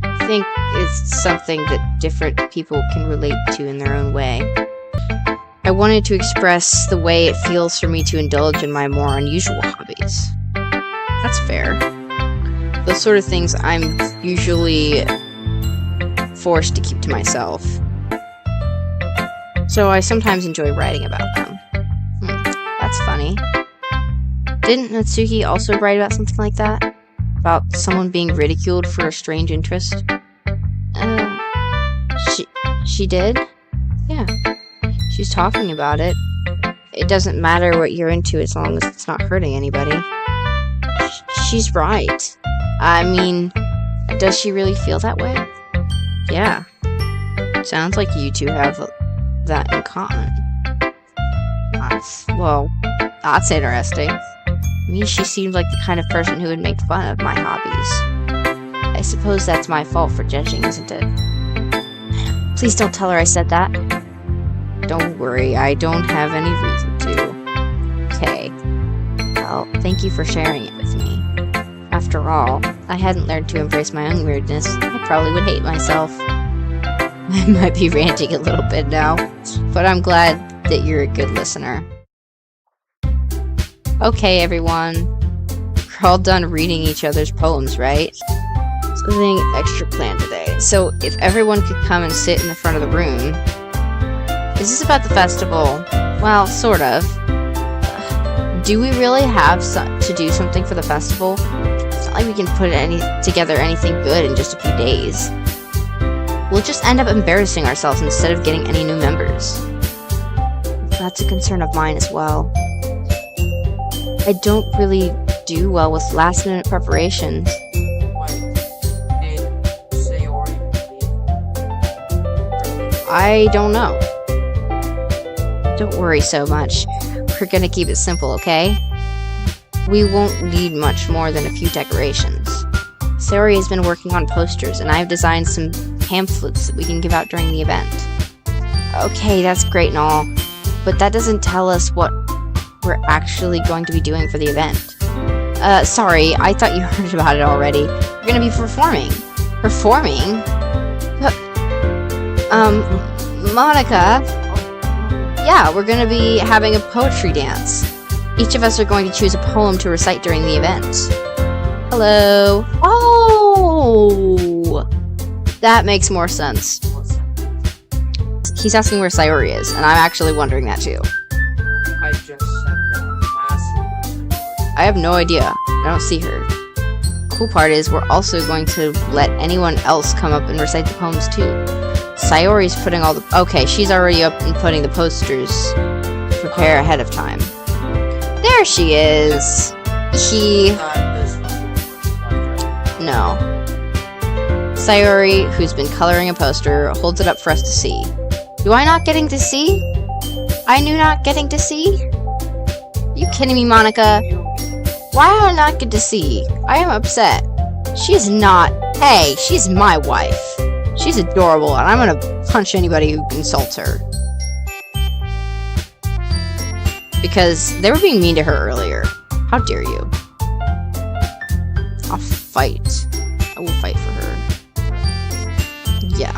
I think it's something that different people can relate to in their own way. I wanted to express the way it feels for me to indulge in my more unusual hobbies. That's fair. Those sort of things I'm usually forced to keep to myself. So I sometimes enjoy writing about them. That's funny. Didn't Natsuki also write about something like that? About someone being ridiculed for a strange interest? She did? Yeah. She's talking about it. It doesn't matter what you're into as long as it's not hurting anybody. She's right. I mean, does she really feel that way? Yeah. Sounds like you two have that in common. with? Well, that's interesting. To me, she seemed like the kind of person who would make fun of my hobbies. I suppose that's my fault for judging, isn't it? Please don't tell her I said that. Don't worry, I don't have any reason to. Okay. Well, thank you for sharing it with me. After all, I hadn't learned to embrace my own weirdness. I probably would hate myself. I might be ranting a little bit now, but I'm glad that you're a good listener. Okay, everyone. We're all done reading each other's poems, right? Something extra planned today. So, if everyone could come and sit in the front of the room. Is this about the festival? Well, sort of. Do we really have to do something for the festival? It's not like we can put together anything good in just a few days. We'll just end up embarrassing ourselves instead of getting any new members. That's a concern of mine as well. I don't really do well with last-minute preparations. I don't know. Don't worry so much. We're gonna keep it simple, okay? We won't need much more than a few decorations. Sayori has been working on posters, and I've designed some pamphlets that we can give out during the event. Okay, that's great and all, but that doesn't tell us what we're actually going to be doing for the event. Sorry, I thought you heard about it already. We're gonna be performing. Performing? Monica? Yeah, we're gonna be having a poetry dance. Each of us are going to choose a poem to recite during the event. Hello. Oh! That makes more sense. He's asking where Sayori is, and I'm actually wondering that too. I just said that. I have no idea. I don't see her. Cool part is we're also going to let anyone else come up and recite the poems too. Sayori's putting all the... Okay, she's already up and putting the posters to prepare ahead of time. There she is! No. Sayori, who's been coloring a poster, holds it up for us to see. Do I not getting to see? I knew not getting to see? You kidding me, Monica? Why do I not get to see? I am upset. She's not... Hey, she's my wife. She's adorable, and I'm gonna punch anybody who insults her. Because they were being mean to her earlier. How dare you? I'll fight. I will fight for her. Yeah.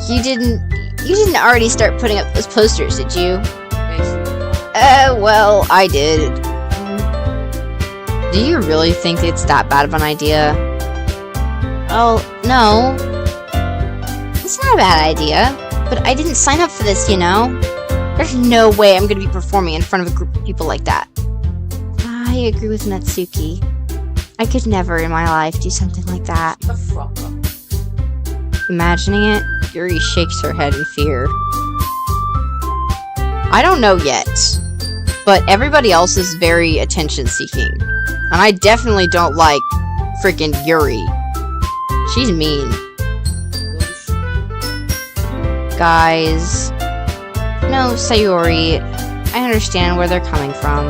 You didn't already start putting up those posters, did you? Well, I did. Do you really think it's that bad of an idea? Oh, no. It's not a bad idea, but I didn't sign up for this, you know? There's no way I'm gonna be performing in front of a group of people like that. I agree with Natsuki. I could never in my life do something like that. Imagining it, Yuri shakes her head in fear. I don't know yet, but everybody else is very attention-seeking. And I definitely don't like freaking Yuri. She's mean. Guys. No, Sayori. I understand where they're coming from.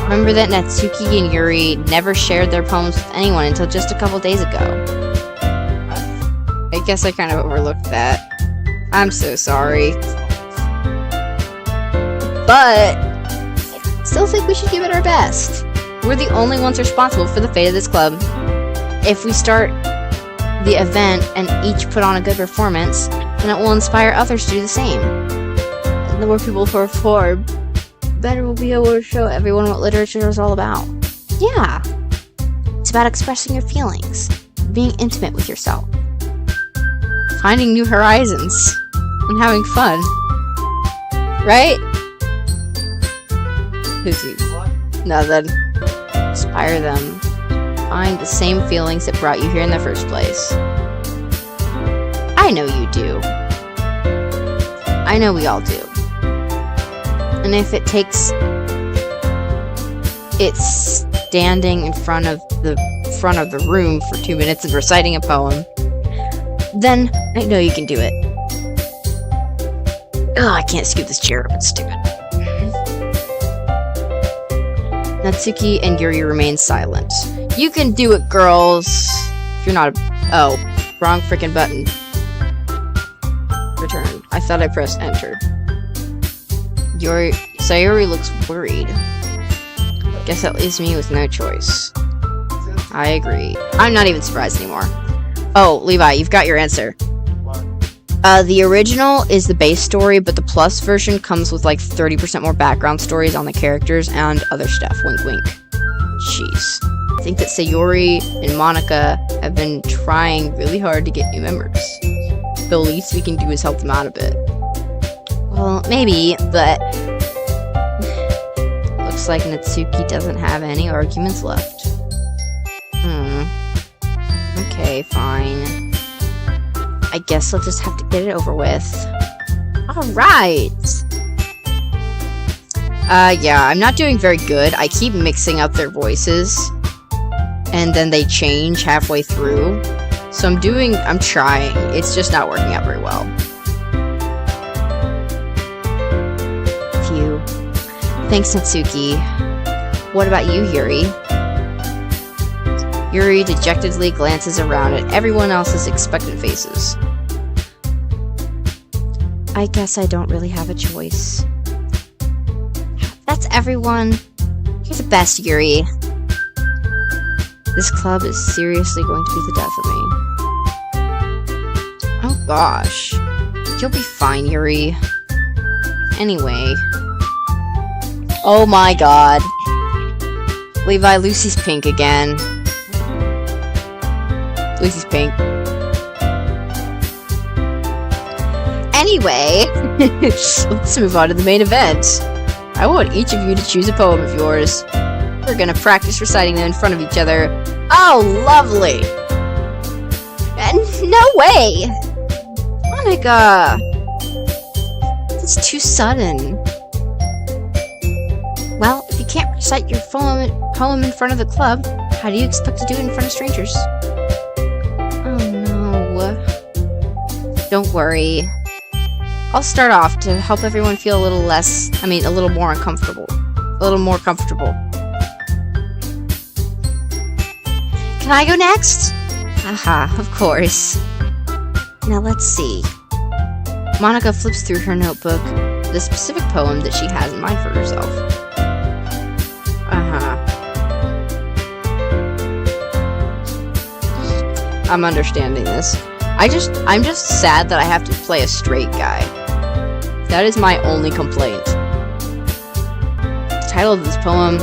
Remember that Natsuki and Yuri never shared their poems with anyone until just a couple days ago. I guess I kind of overlooked that. I'm so sorry. But I still think we should give it our best. We're the only ones responsible for the fate of this club. If we start the event and each put on a good performance, then it will inspire others to do the same. And the more people perform, the better we'll be able to show everyone what literature is all about. Yeah. It's about expressing your feelings, being intimate with yourself, finding new horizons, and having fun. Right? Nothing. Inspire them. Find the same feelings that brought you here in the first place. I know you do. I know we all do. And if it takes it standing in front of the room for 2 minutes and reciting a poem, then I know you can do it. Ugh, I can't scoop this chair. It's stupid. Natsuki and Yuri remain silent. You can do it, girls. If you're not oh, wrong freaking button. Return. I thought I pressed enter. Sayori looks worried. Guess that leaves me with no choice. I agree. I'm not even surprised anymore. Oh, Levi, you've got your answer. The original is the base story, but the plus version comes with like 30% more background stories on the characters and other stuff. Wink, wink. Jeez. I think that Sayori and Monica have been trying really hard to get new members. The least we can do is help them out a bit. Well, maybe, but looks like Natsuki doesn't have any arguments left. Okay, fine. I guess I'll just have to get it over with. Alright! Yeah, I'm not doing very good. I keep mixing up their voices, and then they change halfway through. So I'm trying. It's just not working out very well. Phew. Thanks, Natsuki. What about you, Yuri? Yuri dejectedly glances around at everyone else's expectant faces. I guess I don't really have a choice. That's everyone. You're the best, Yuri. This club is seriously going to be the death of me. Oh gosh. You'll be fine, Yuri. Anyway. Oh my god. Levi, Lucy's pink again. Lucy's pink. Anyway, let's move on to the main event. I want each of you to choose a poem of yours. We're gonna practice reciting them in front of each other. Oh, lovely! No way! Monica! That's too sudden. Well, if you can't recite your poem in front of the club, how do you expect to do it in front of strangers? Don't worry. I'll start off to help everyone feel a little more uncomfortable. A little more comfortable. Can I go next? Aha, of course. Now let's see. Monica flips through her notebook, the specific poem that she has in mind for herself. I'm understanding this. I'm just sad that I have to play a straight guy. That is my only complaint. The title of this poem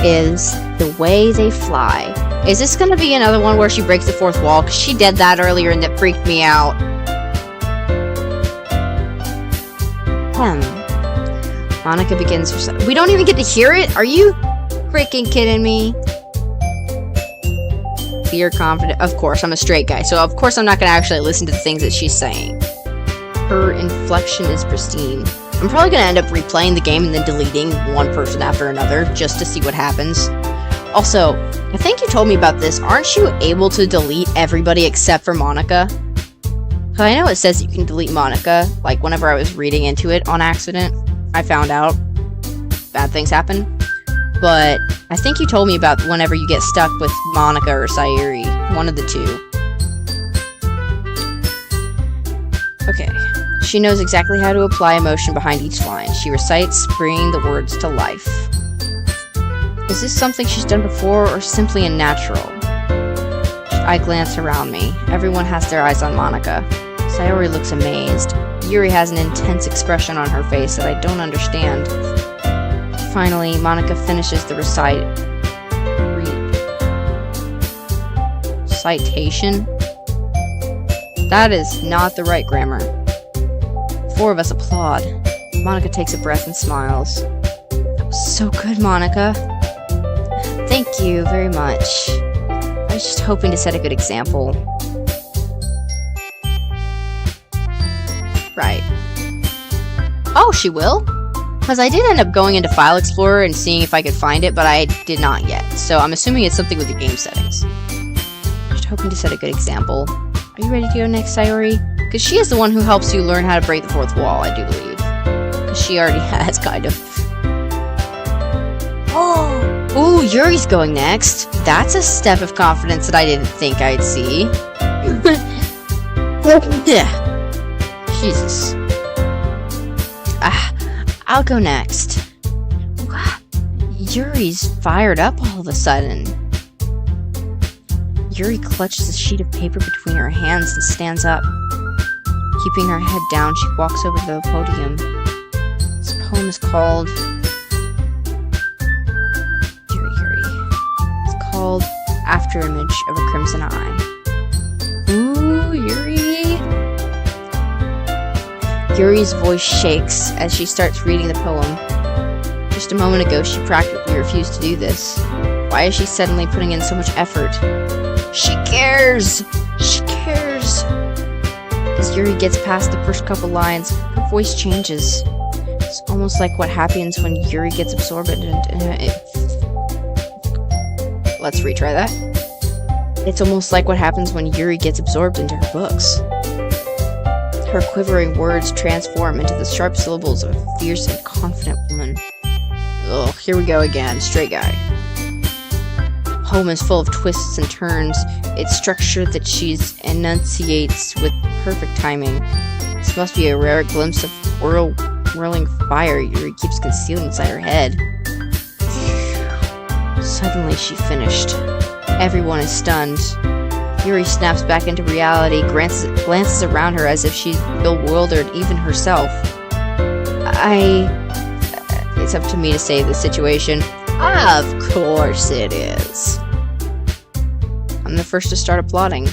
is The Way They Fly. Is this gonna be another one where she breaks the fourth wall? Because she did that earlier and that freaked me out. Monica begins her... We don't even get to hear it? Are you freaking kidding me? You're confident. Of course, I'm a straight guy, so of course I'm not going to actually listen to the things that she's saying. Her inflection is pristine. I'm probably going to end up replaying the game and then deleting one person after another just to see what happens. Also, I think you told me about this. Aren't you able to delete everybody except for Monica? Because I know it says you can delete Monica. Like, whenever I was reading into it on accident, I found out bad things happen. But I think you told me about whenever you get stuck with Monica or Sayori. One of the two. Okay. She knows exactly how to apply emotion behind each line. She recites, bringing the words to life. Is this something she's done before, or simply a natural? I glance around me. Everyone has their eyes on Monica. Sayori looks amazed. Yuri has an intense expression on her face that I don't understand. Finally, Monica finishes the recitation. That is not the right grammar. Four of us applaud. Monica takes a breath and smiles. That was so good, Monica. Thank you very much. I was just hoping to set a good example. Right. Oh, she will? Because I did end up going into File Explorer and seeing if I could find it, but I did not yet. So I'm assuming it's something with the game settings. Just hoping to set a good example. Are you ready to go next, Sayori? Because she is the one who helps you learn how to break the fourth wall, I do believe. She already has, kind of. Oh, ooh, Yuri's going next. That's a step of confidence that I didn't think I'd see. Yeah. Jesus. I'll go next. Yuri's fired up all of a sudden. Yuri clutches a sheet of paper between her hands and stands up. Keeping her head down, she walks over to the podium. This poem is called... Yuri. It's called Afterimage of a Crimson Eye. Ooh, Yuri. Yuri's voice shakes as she starts reading the poem. Just a moment ago, she practically refused to do this. Why is she suddenly putting in so much effort? She cares! She cares! As Yuri gets past the first couple lines, her voice changes. It's almost like what happens when Yuri gets absorbed into Let's retry that. It's almost like what happens when Yuri gets absorbed into her books. Her quivering words transform into the sharp syllables of a fierce and confident woman. Ugh, here we go again, straight guy. The poem is full of twists and turns. It's structured that she enunciates with perfect timing. This must be a rare glimpse of whirling fire Yuri keeps concealed inside her head. Suddenly she finished. Everyone is stunned. Yuri snaps back into reality, glances around her as if she's bewildered even herself. It's up to me to save the situation. Of course it is. I'm the first to start applauding.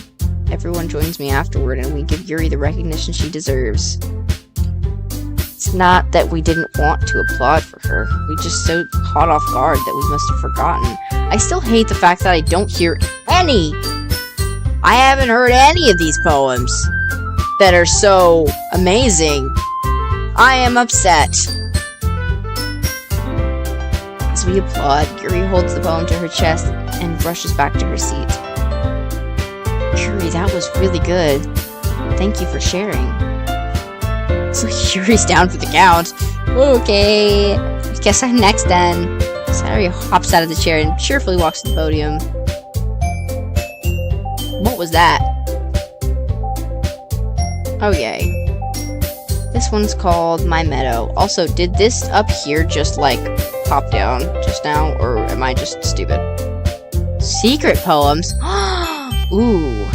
Everyone joins me afterward, and we give Yuri the recognition she deserves. It's not that we didn't want to applaud for her. We just so caught off guard that we must have forgotten. I still hate the fact that I don't hear any. I haven't heard any of these poems that are so amazing. I am upset. As we applaud, Yuri holds the poem to her chest and rushes back to her seat. Yuri, that was really good. Thank you for sharing. So Yuri's down for the count. Okay, I guess I'm next then. Sayori hops out of the chair and cheerfully walks to the podium. What was that? Oh yay. This one's called My Meadow. Also, did this up here just like pop down just now, or am I just stupid? Secret poems? Ooh.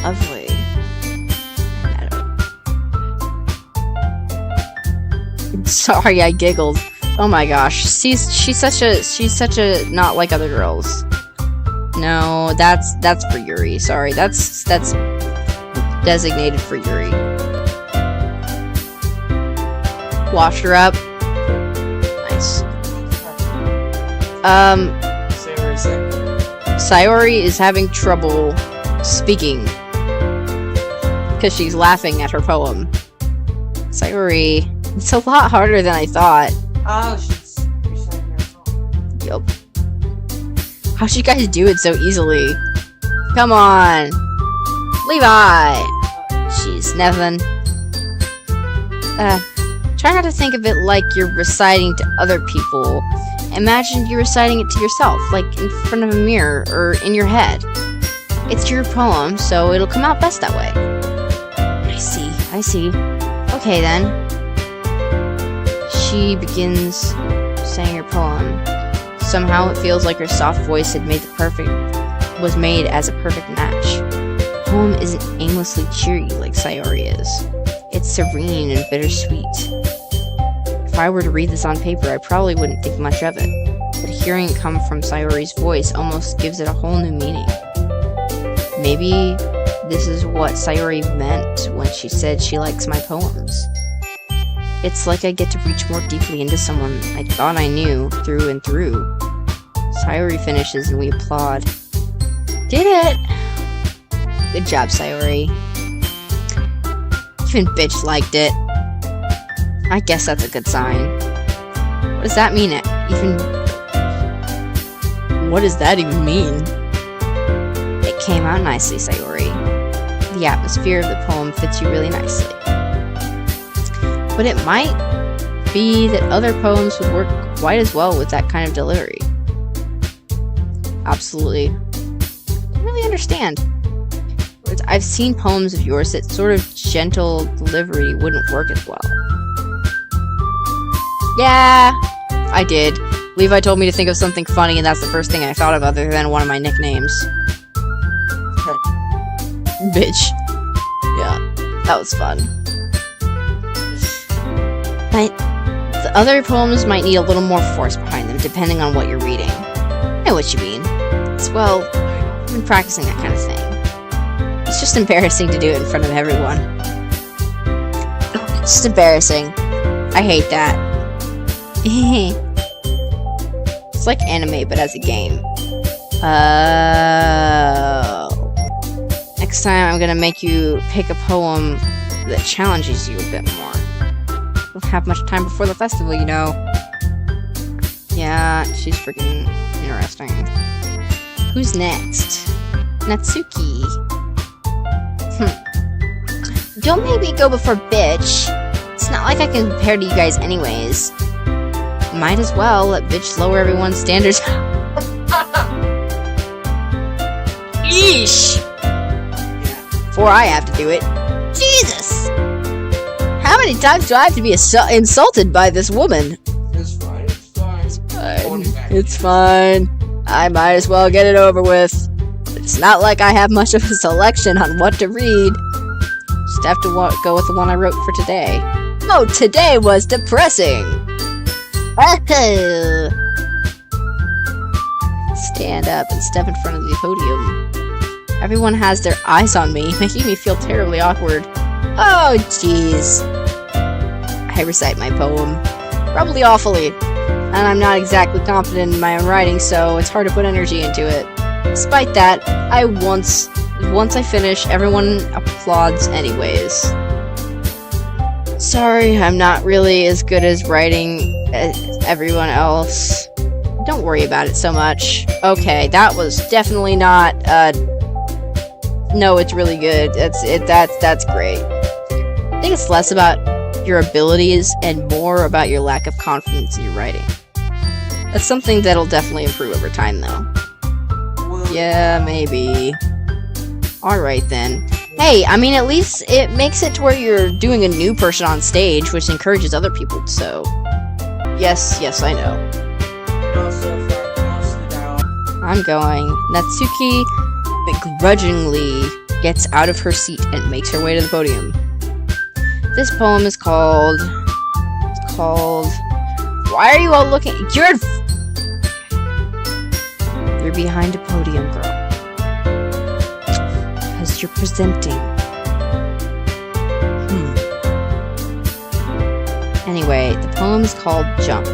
Lovely. Sorry, I giggled. Oh my gosh, she's such a not like other girls. No, that's for Yuri. Sorry, that's designated for Yuri. Wash her up. Nice. Sayori is having trouble speaking because she's laughing at her poem. Sayori, it's a lot harder than I thought. Oh, she's reciting her poem. Yup. How'd you guys do it so easily? Come on! Levi! Jeez, Nevin. Try not to think of it like you're reciting to other people. Imagine you're reciting it to yourself, like in front of a mirror or in your head. It's your poem, so it'll come out best that way. I see. Okay then. She begins saying her poem. Somehow it feels like her soft voice was made as a perfect match. The poem isn't aimlessly cheery like Sayori is. It's serene and bittersweet. If I were to read this on paper, I probably wouldn't think much of it. But hearing it come from Sayori's voice almost gives it a whole new meaning. Maybe this is what Sayori meant when she said she likes my poems. It's like I get to reach more deeply into someone I thought I knew through and through. Sayori finishes and we applaud. Did it! Good job, Sayori. Even Bitch liked it. I guess that's a good sign. What does that mean? What does that even mean? It came out nicely, Sayori. The atmosphere of the poem fits you really nicely. But it might be that other poems would work quite as well with that kind of delivery. Absolutely. I don't really understand. I've seen poems of yours that sort of gentle delivery wouldn't work as well. Yeah, I did. Levi told me to think of something funny, and that's the first thing I thought of other than one of my nicknames. Bitch. Yeah, that was fun. But the other poems might need a little more force behind them, depending on what you're reading. I know what you mean. Well, I've been practicing that kind of thing. It's just embarrassing to do it in front of everyone. It's just embarrassing. I hate that. It's like anime, but as a game. Next time I'm gonna make you pick a poem that challenges you a bit more. Don't have much time before the festival, you know. Yeah, she's freaking interesting. Who's next? Natsuki. Don't make me go before bitch. It's not like I can compare to you guys anyways. Might as well let bitch lower everyone's standards. Yeesh! Before I have to do it. Jesus! How many times do I have to be insulted by this woman? It's fine, it's fine. It's fine. It's fine. I might as well get it over with. It's not like I have much of a selection on what to read. Just have to go with the one I wrote for today. Oh, today was depressing! Stand up and step in front of the podium. Everyone has their eyes on me, making me feel terribly awkward. Oh, jeez. I recite my poem. Probably awfully. And I'm not exactly confident in my own writing, so it's hard to put energy into it. Despite that, once I finish, everyone applauds anyways. Sorry, I'm not really as good as writing as everyone else. Don't worry about it so much. Okay, that was definitely not, no, it's really good. That's great. I think it's less about your abilities and more about your lack of confidence in your writing. That's something that'll definitely improve over time, though. Yeah, maybe. Alright then. Hey, I mean, at least it makes it to where you're doing a new person on stage, which encourages other people, so... Yes, I know. I'm going. Natsuki begrudgingly gets out of her seat and makes her way to the podium. This poem is called... It's called... Why are you all looking... You're behind a podium, girl. Because you're presenting. Anyway, the poem is called Jump.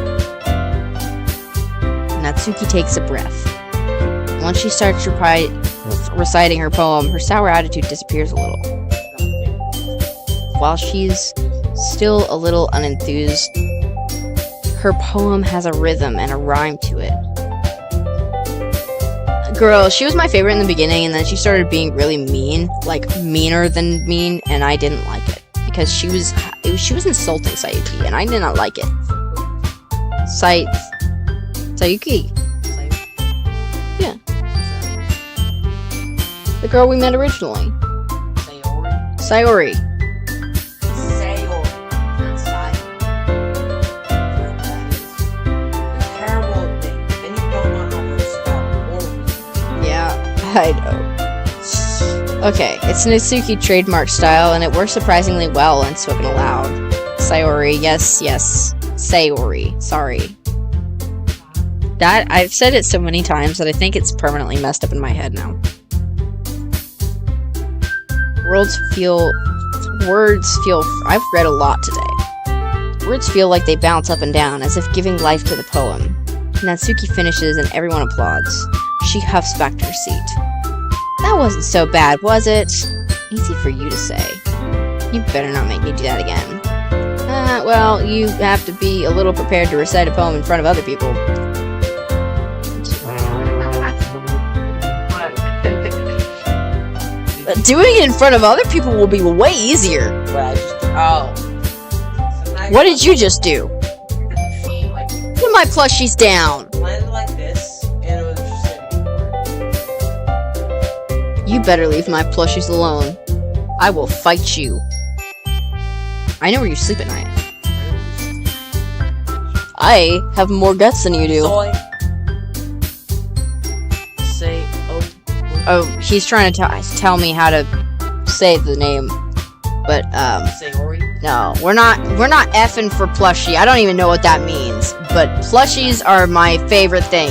Natsuki takes a breath. Once she starts reciting her poem, her sour attitude disappears a little. While she's still a little unenthused, her poem has a rhythm and a rhyme to it. Girl, she was my favorite in the beginning, and then she started being really mean, like meaner than mean, and I didn't like it because she was insulting Sayuki, and I did not like it. Sayuki. Yeah. The girl we met originally. Sayori. I know. Okay, it's Natsuki trademark style, and it works surprisingly well when spoken aloud. Sayori, yes. Sayori, sorry. That, I've said it so many times that I think it's permanently messed up in my head now. I've read a lot today. Words feel like they bounce up and down, as if giving life to the poem. Natsuki finishes and everyone applauds. She huffs back to her seat. That wasn't so bad, was it? Easy for you to say. You better not make me do that again. Well, you have to be a little prepared to recite a poem in front of other people. Doing it in front of other people will be way easier. What did you just do? my plushies down! Landed like this, and it was just like, You better leave my plushies alone. I will fight you. I know where you sleep at night. I have more guts than you do. Soy. Say, Oh, he's trying to tell me how to say the name. But, say Ori. no, we're not effing for plushie. I don't even know what that means. But plushies are my favorite thing.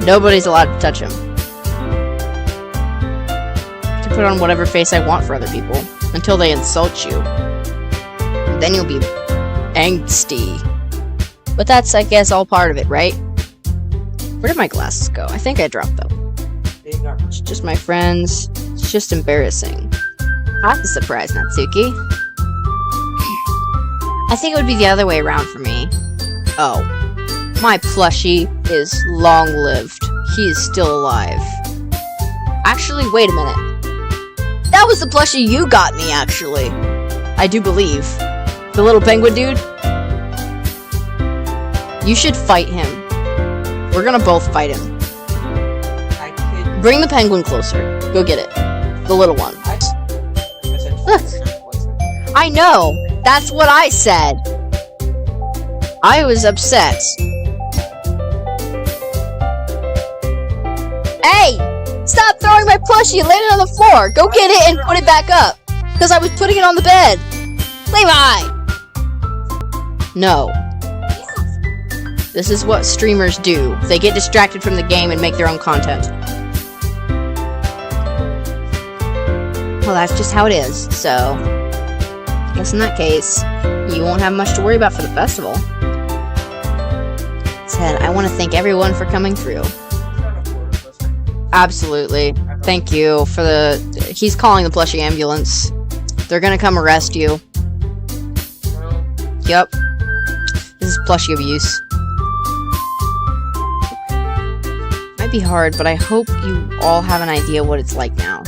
Nobody's allowed to touch them. I can put on whatever face I want for other people. Until they insult you. Then you'll be angsty. But that's, I guess, all part of it, right? Where did my glasses go? I think I dropped them. It's just my friends. It's just embarrassing. I'm surprised, Natsuki. I think it would be the other way around for me. Oh. My plushie is long-lived. He is still alive. Actually, wait a minute. That was the plushie you got me, actually. I do believe. The little penguin dude? You should fight him. We're gonna both fight him. I could. Bring the penguin closer. Go get it. The little one. Look. I know. That's what I said. I was upset. Hey! Stop throwing my plushie and laid it on the floor. Go get it and put it back up. Because I was putting it on the bed. Levi! No. This is what streamers do. They get distracted from the game and make their own content. Well, that's just how it is, so... I guess in that case, you won't have much to worry about for the festival. Said, I want to thank everyone for coming through. Absolutely. Thank you for the... He's calling the plushie ambulance. They're gonna come arrest you. Yep. This is plushie abuse. Might be hard, but I hope you all have an idea what it's like now.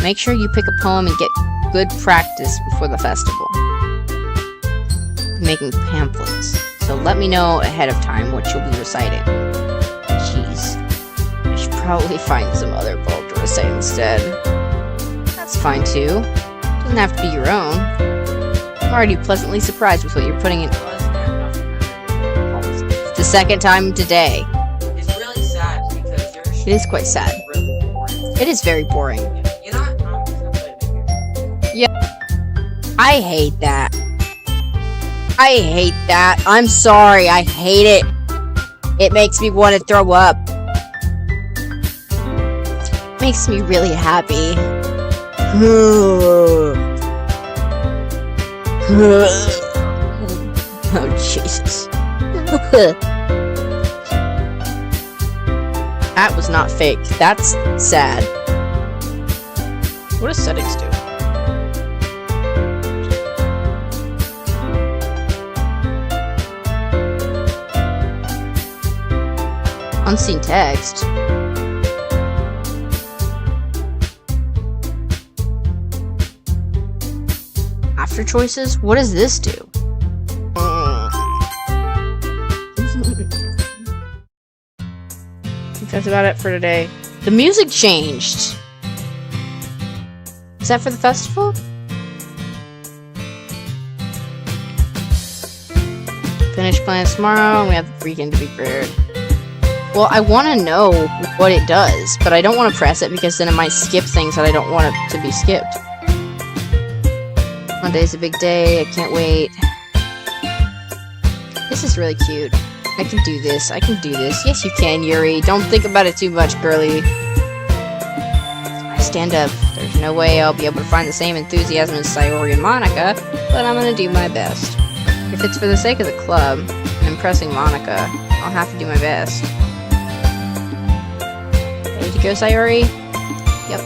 Make sure you pick a poem and get good practice before the festival. Making pamphlets. So let me know ahead of time what you'll be reciting. Jeez. I should probably find some other poem to recite instead. That's fine too. Doesn't have to be your own. I'm already pleasantly surprised with what you're putting in. It's the second time today. It's really sad because yours It is quite sad. really boring. It is very boring. You know what? I'm just gonna play it here. I hate that. I hate that. I'm sorry. I hate it. It makes me want to throw up. Makes me really happy. Oh, Jesus. That was not fake. That's sad. What does settings do? Unseen text. After choices? What does this do? I think that's about it for today. The music changed. Is that for the festival? Finish plans tomorrow, and we have the weekend to be prepared. Well, I want to know what it does, but I don't want to press it because then it might skip things that I don't want it to be skipped. Monday's a big day. I can't wait. This is really cute. I can do this. I can do this. Yes, you can, Yuri. Don't think about it too much, girly. I stand up. There's no way I'll be able to find the same enthusiasm as Sayori and Monica, but I'm gonna do my best. If it's for the sake of the club and impressing Monica, I'll have to do my best. Ready to go, Sayori? Yep.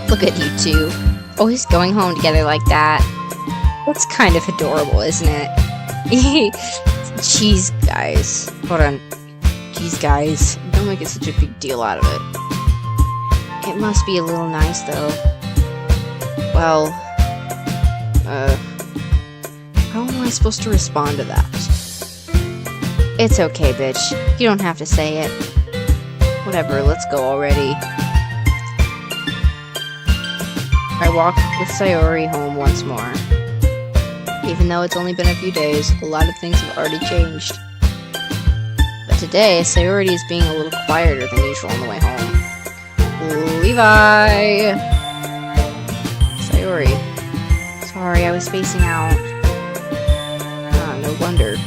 Look at you two. Always going home together like that. That's kind of adorable, isn't it? Jeez, guys. Hold on. Jeez, guys. Don't make it such a big deal out of it. It must be a little nice, though. Well, how am I supposed to respond to that? It's okay, bitch. You don't have to say it. Whatever, let's go already. I walk with Sayori home once more. Even though it's only been a few days, a lot of things have already changed. But today, Sayori is being a little quieter than usual on the way home. Levi! Sayori. Sorry, I was spacing out. Ah, no wonder.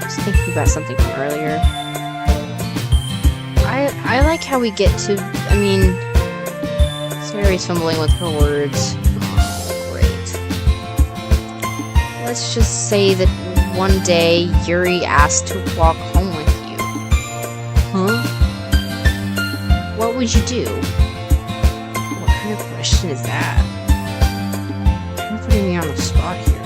Just thinking about something from earlier. I like how we get to, Sayori's fumbling with her words. Oh, great. Let's just say that one day, Yuri asked to walk home with you. Huh? What would you do? What kind of question is that? You're putting me on the spot here.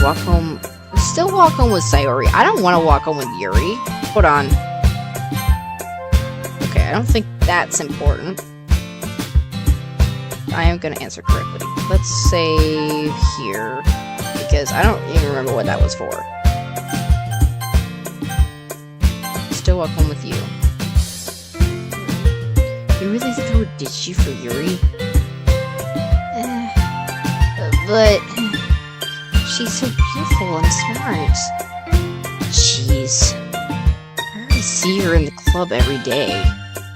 Walk home. Still walk home with Sayori. I don't want to walk home with Yuri. Hold on. Okay, I don't think that's important. I am going to answer correctly. Let's save here. Because I don't even remember what that was for. Still walk home with you. You really think I would ditch you for Yuri? But she's so beautiful and smart. Jeez. I already see her in the club every day.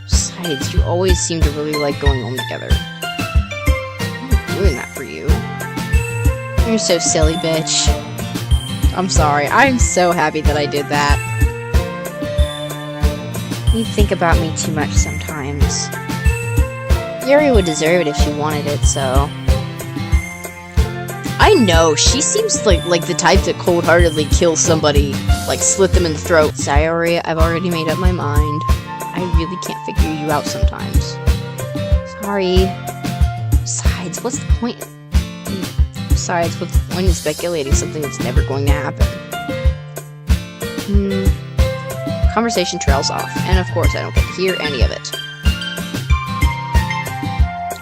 Besides, you always seem to really like going home together. I'm doing that for you. You're so silly, bitch. I'm sorry. I'm so happy that I did that. You think about me too much sometimes. Yuri would deserve it if she wanted it, so... I know, she seems like the type to cold-heartedly kill somebody, like slit them in the throat. Sayori, I've already made up my mind. I really can't figure you out sometimes. Sorry. Besides, what's the point? Besides, what's the point in speculating something that's never going to happen? Conversation trails off, and of course I don't get to hear any of it.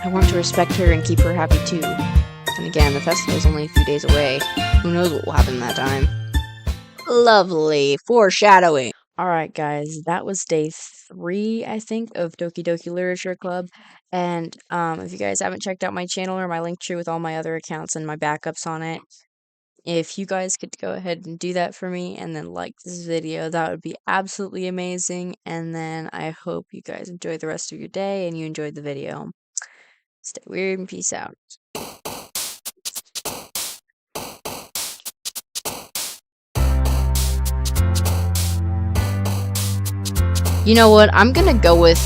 I want to respect her and keep her happy too. And again, the festival is only a few days away. Who knows what will happen in that time? Lovely foreshadowing. Alright guys, that was day 3, I think, of Doki Doki Literature Club. And if you guys haven't checked out my channel or my link tree with all my other accounts and my backups on it, if you guys could go ahead and do that for me and then like this video, that would be absolutely amazing. And then I hope you guys enjoy the rest of your day and you enjoyed the video. Stay weird and peace out. You know what? I'm gonna go with...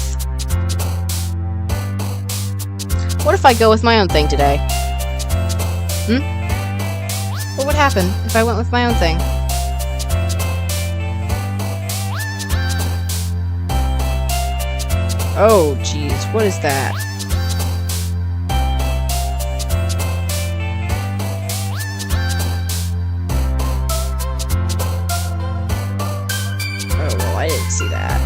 What if I go with my own thing today? What would happen if I went with my own thing? Oh, jeez. What is that? Oh, well, I didn't see that.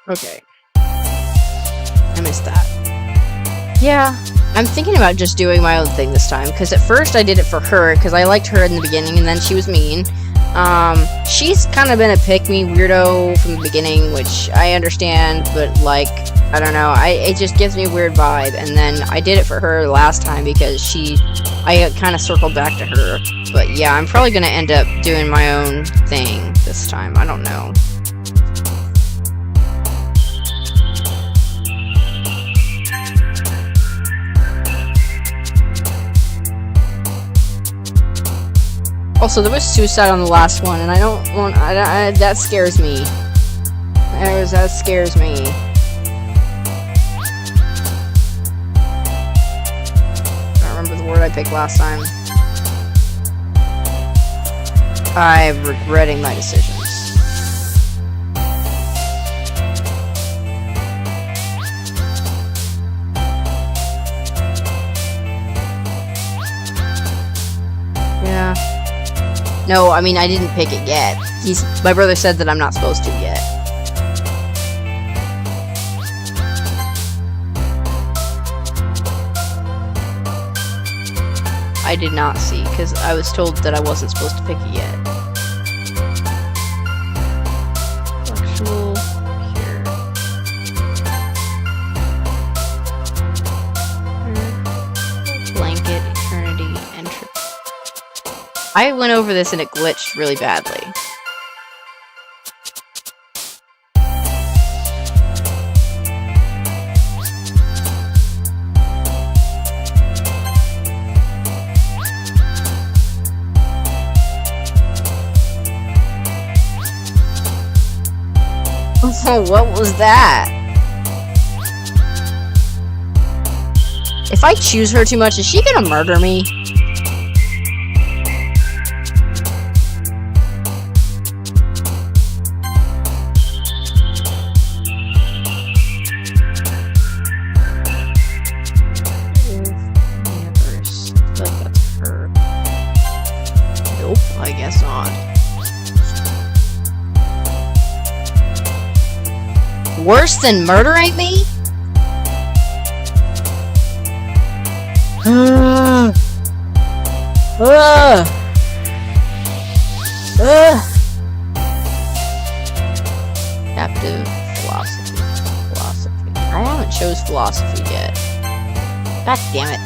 Okay. I missed that. Yeah, I'm thinking about just doing my own thing this time, because at first I did it for her, because I liked her in the beginning, and then she was mean. She's kind of been a pick-me weirdo from the beginning, which I understand, but, like, I don't know, it just gives me a weird vibe, and then I did it for her last time, because I kind of circled back to her. But yeah, I'm probably gonna end up doing my own thing this time, I don't know. Also, there was suicide on the last one, and I don't want... that scares me. That scares me. I don't remember the word I picked last time. I'm regretting my decisions. No, I mean, I didn't pick it yet. My brother said that I'm not supposed to yet. I did not see, because I was told that I wasn't supposed to pick it yet. Actual, here. Blanket, eternity, entropy. I went over this and it glitched really badly. Oh, what was that? If I choose her too much, is she gonna murder me? Universe. I feel like that's her. Nope, I guess not. Worse than murdering me? Captive philosophy. I haven't chose philosophy yet. God damn it.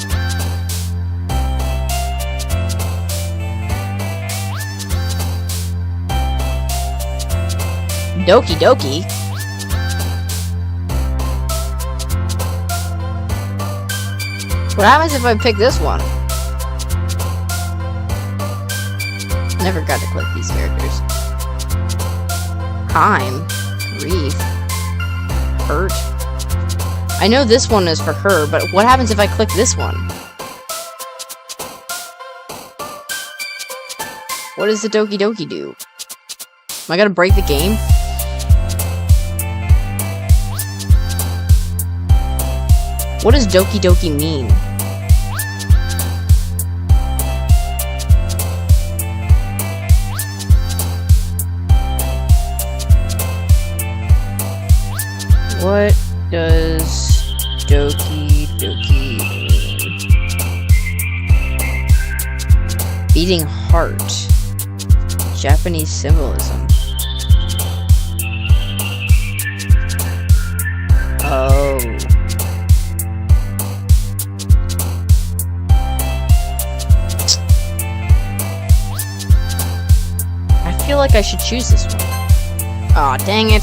Doki doki. What happens if I pick this one? Never got to click these characters. Time. Grief. Hurt. I know this one is for her, but what happens if I click this one? What does the Doki Doki do? Am I gonna break the game? What does Doki Doki mean? What does Doki Doki mean? Beating heart. Japanese symbolism. Oh. I feel like I should choose this one. Aw, dang it.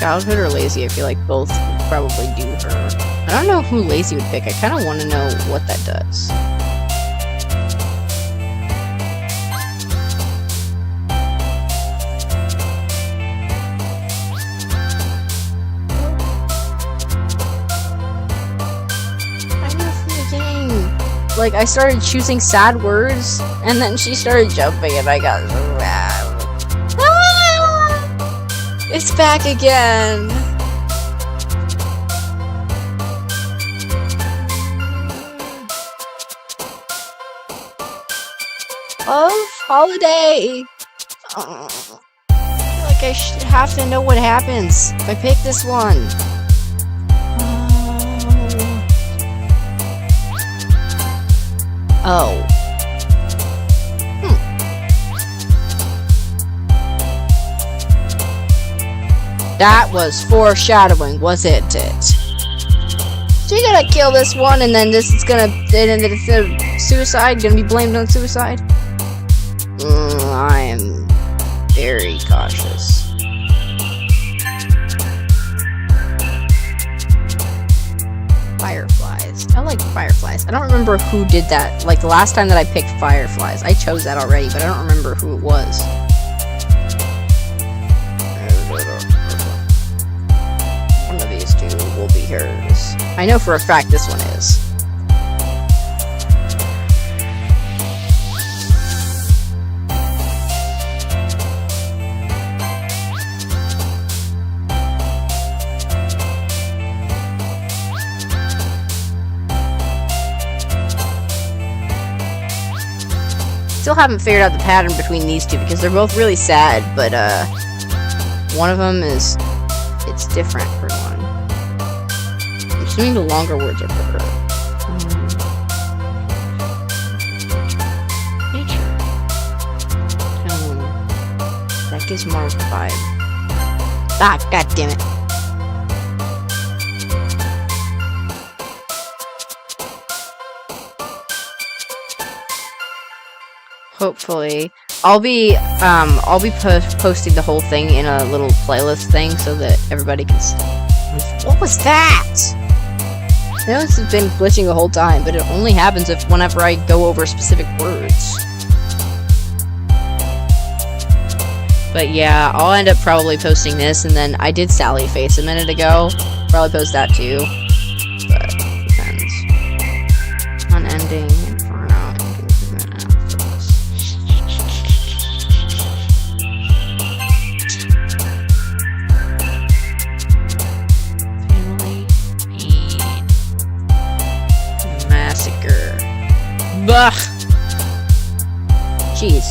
Childhood or lazy? I feel like both would probably do her. I don't know who lazy would pick. I kind of want to know what that does. Like, I started choosing sad words, and then she started jumping, and I got so mad. Ah! It's back again! Of holiday! I feel like I should have to know what happens if I pick this one. Oh. That was foreshadowing, wasn't it? So you're gonna kill this one, and then this is gonna, and then it's suicide, gonna be blamed on suicide? I am very cautious. Fireflies. I like fireflies. I don't remember who did that. Like, the last time that I picked fireflies. I chose that already, but I don't remember who it was. One of these two will be hers. I know for a fact this one is. still haven't figured out the pattern between these two because they're both really sad, but one of them is it's different for one. I'm assuming the longer words are for her. Nature. That gives more of a vibe. Ah, god damn it. Hopefully, I'll be posting the whole thing in a little playlist thing so that everybody can see. What was that? I know this has been glitching the whole time, but it only happens whenever I go over specific words. But yeah, I'll end up probably posting this, and then I did Sally Face a minute ago. Probably post that too. But depends. Unending Inferno. Family Pain. Massacre. Bah! Jeez.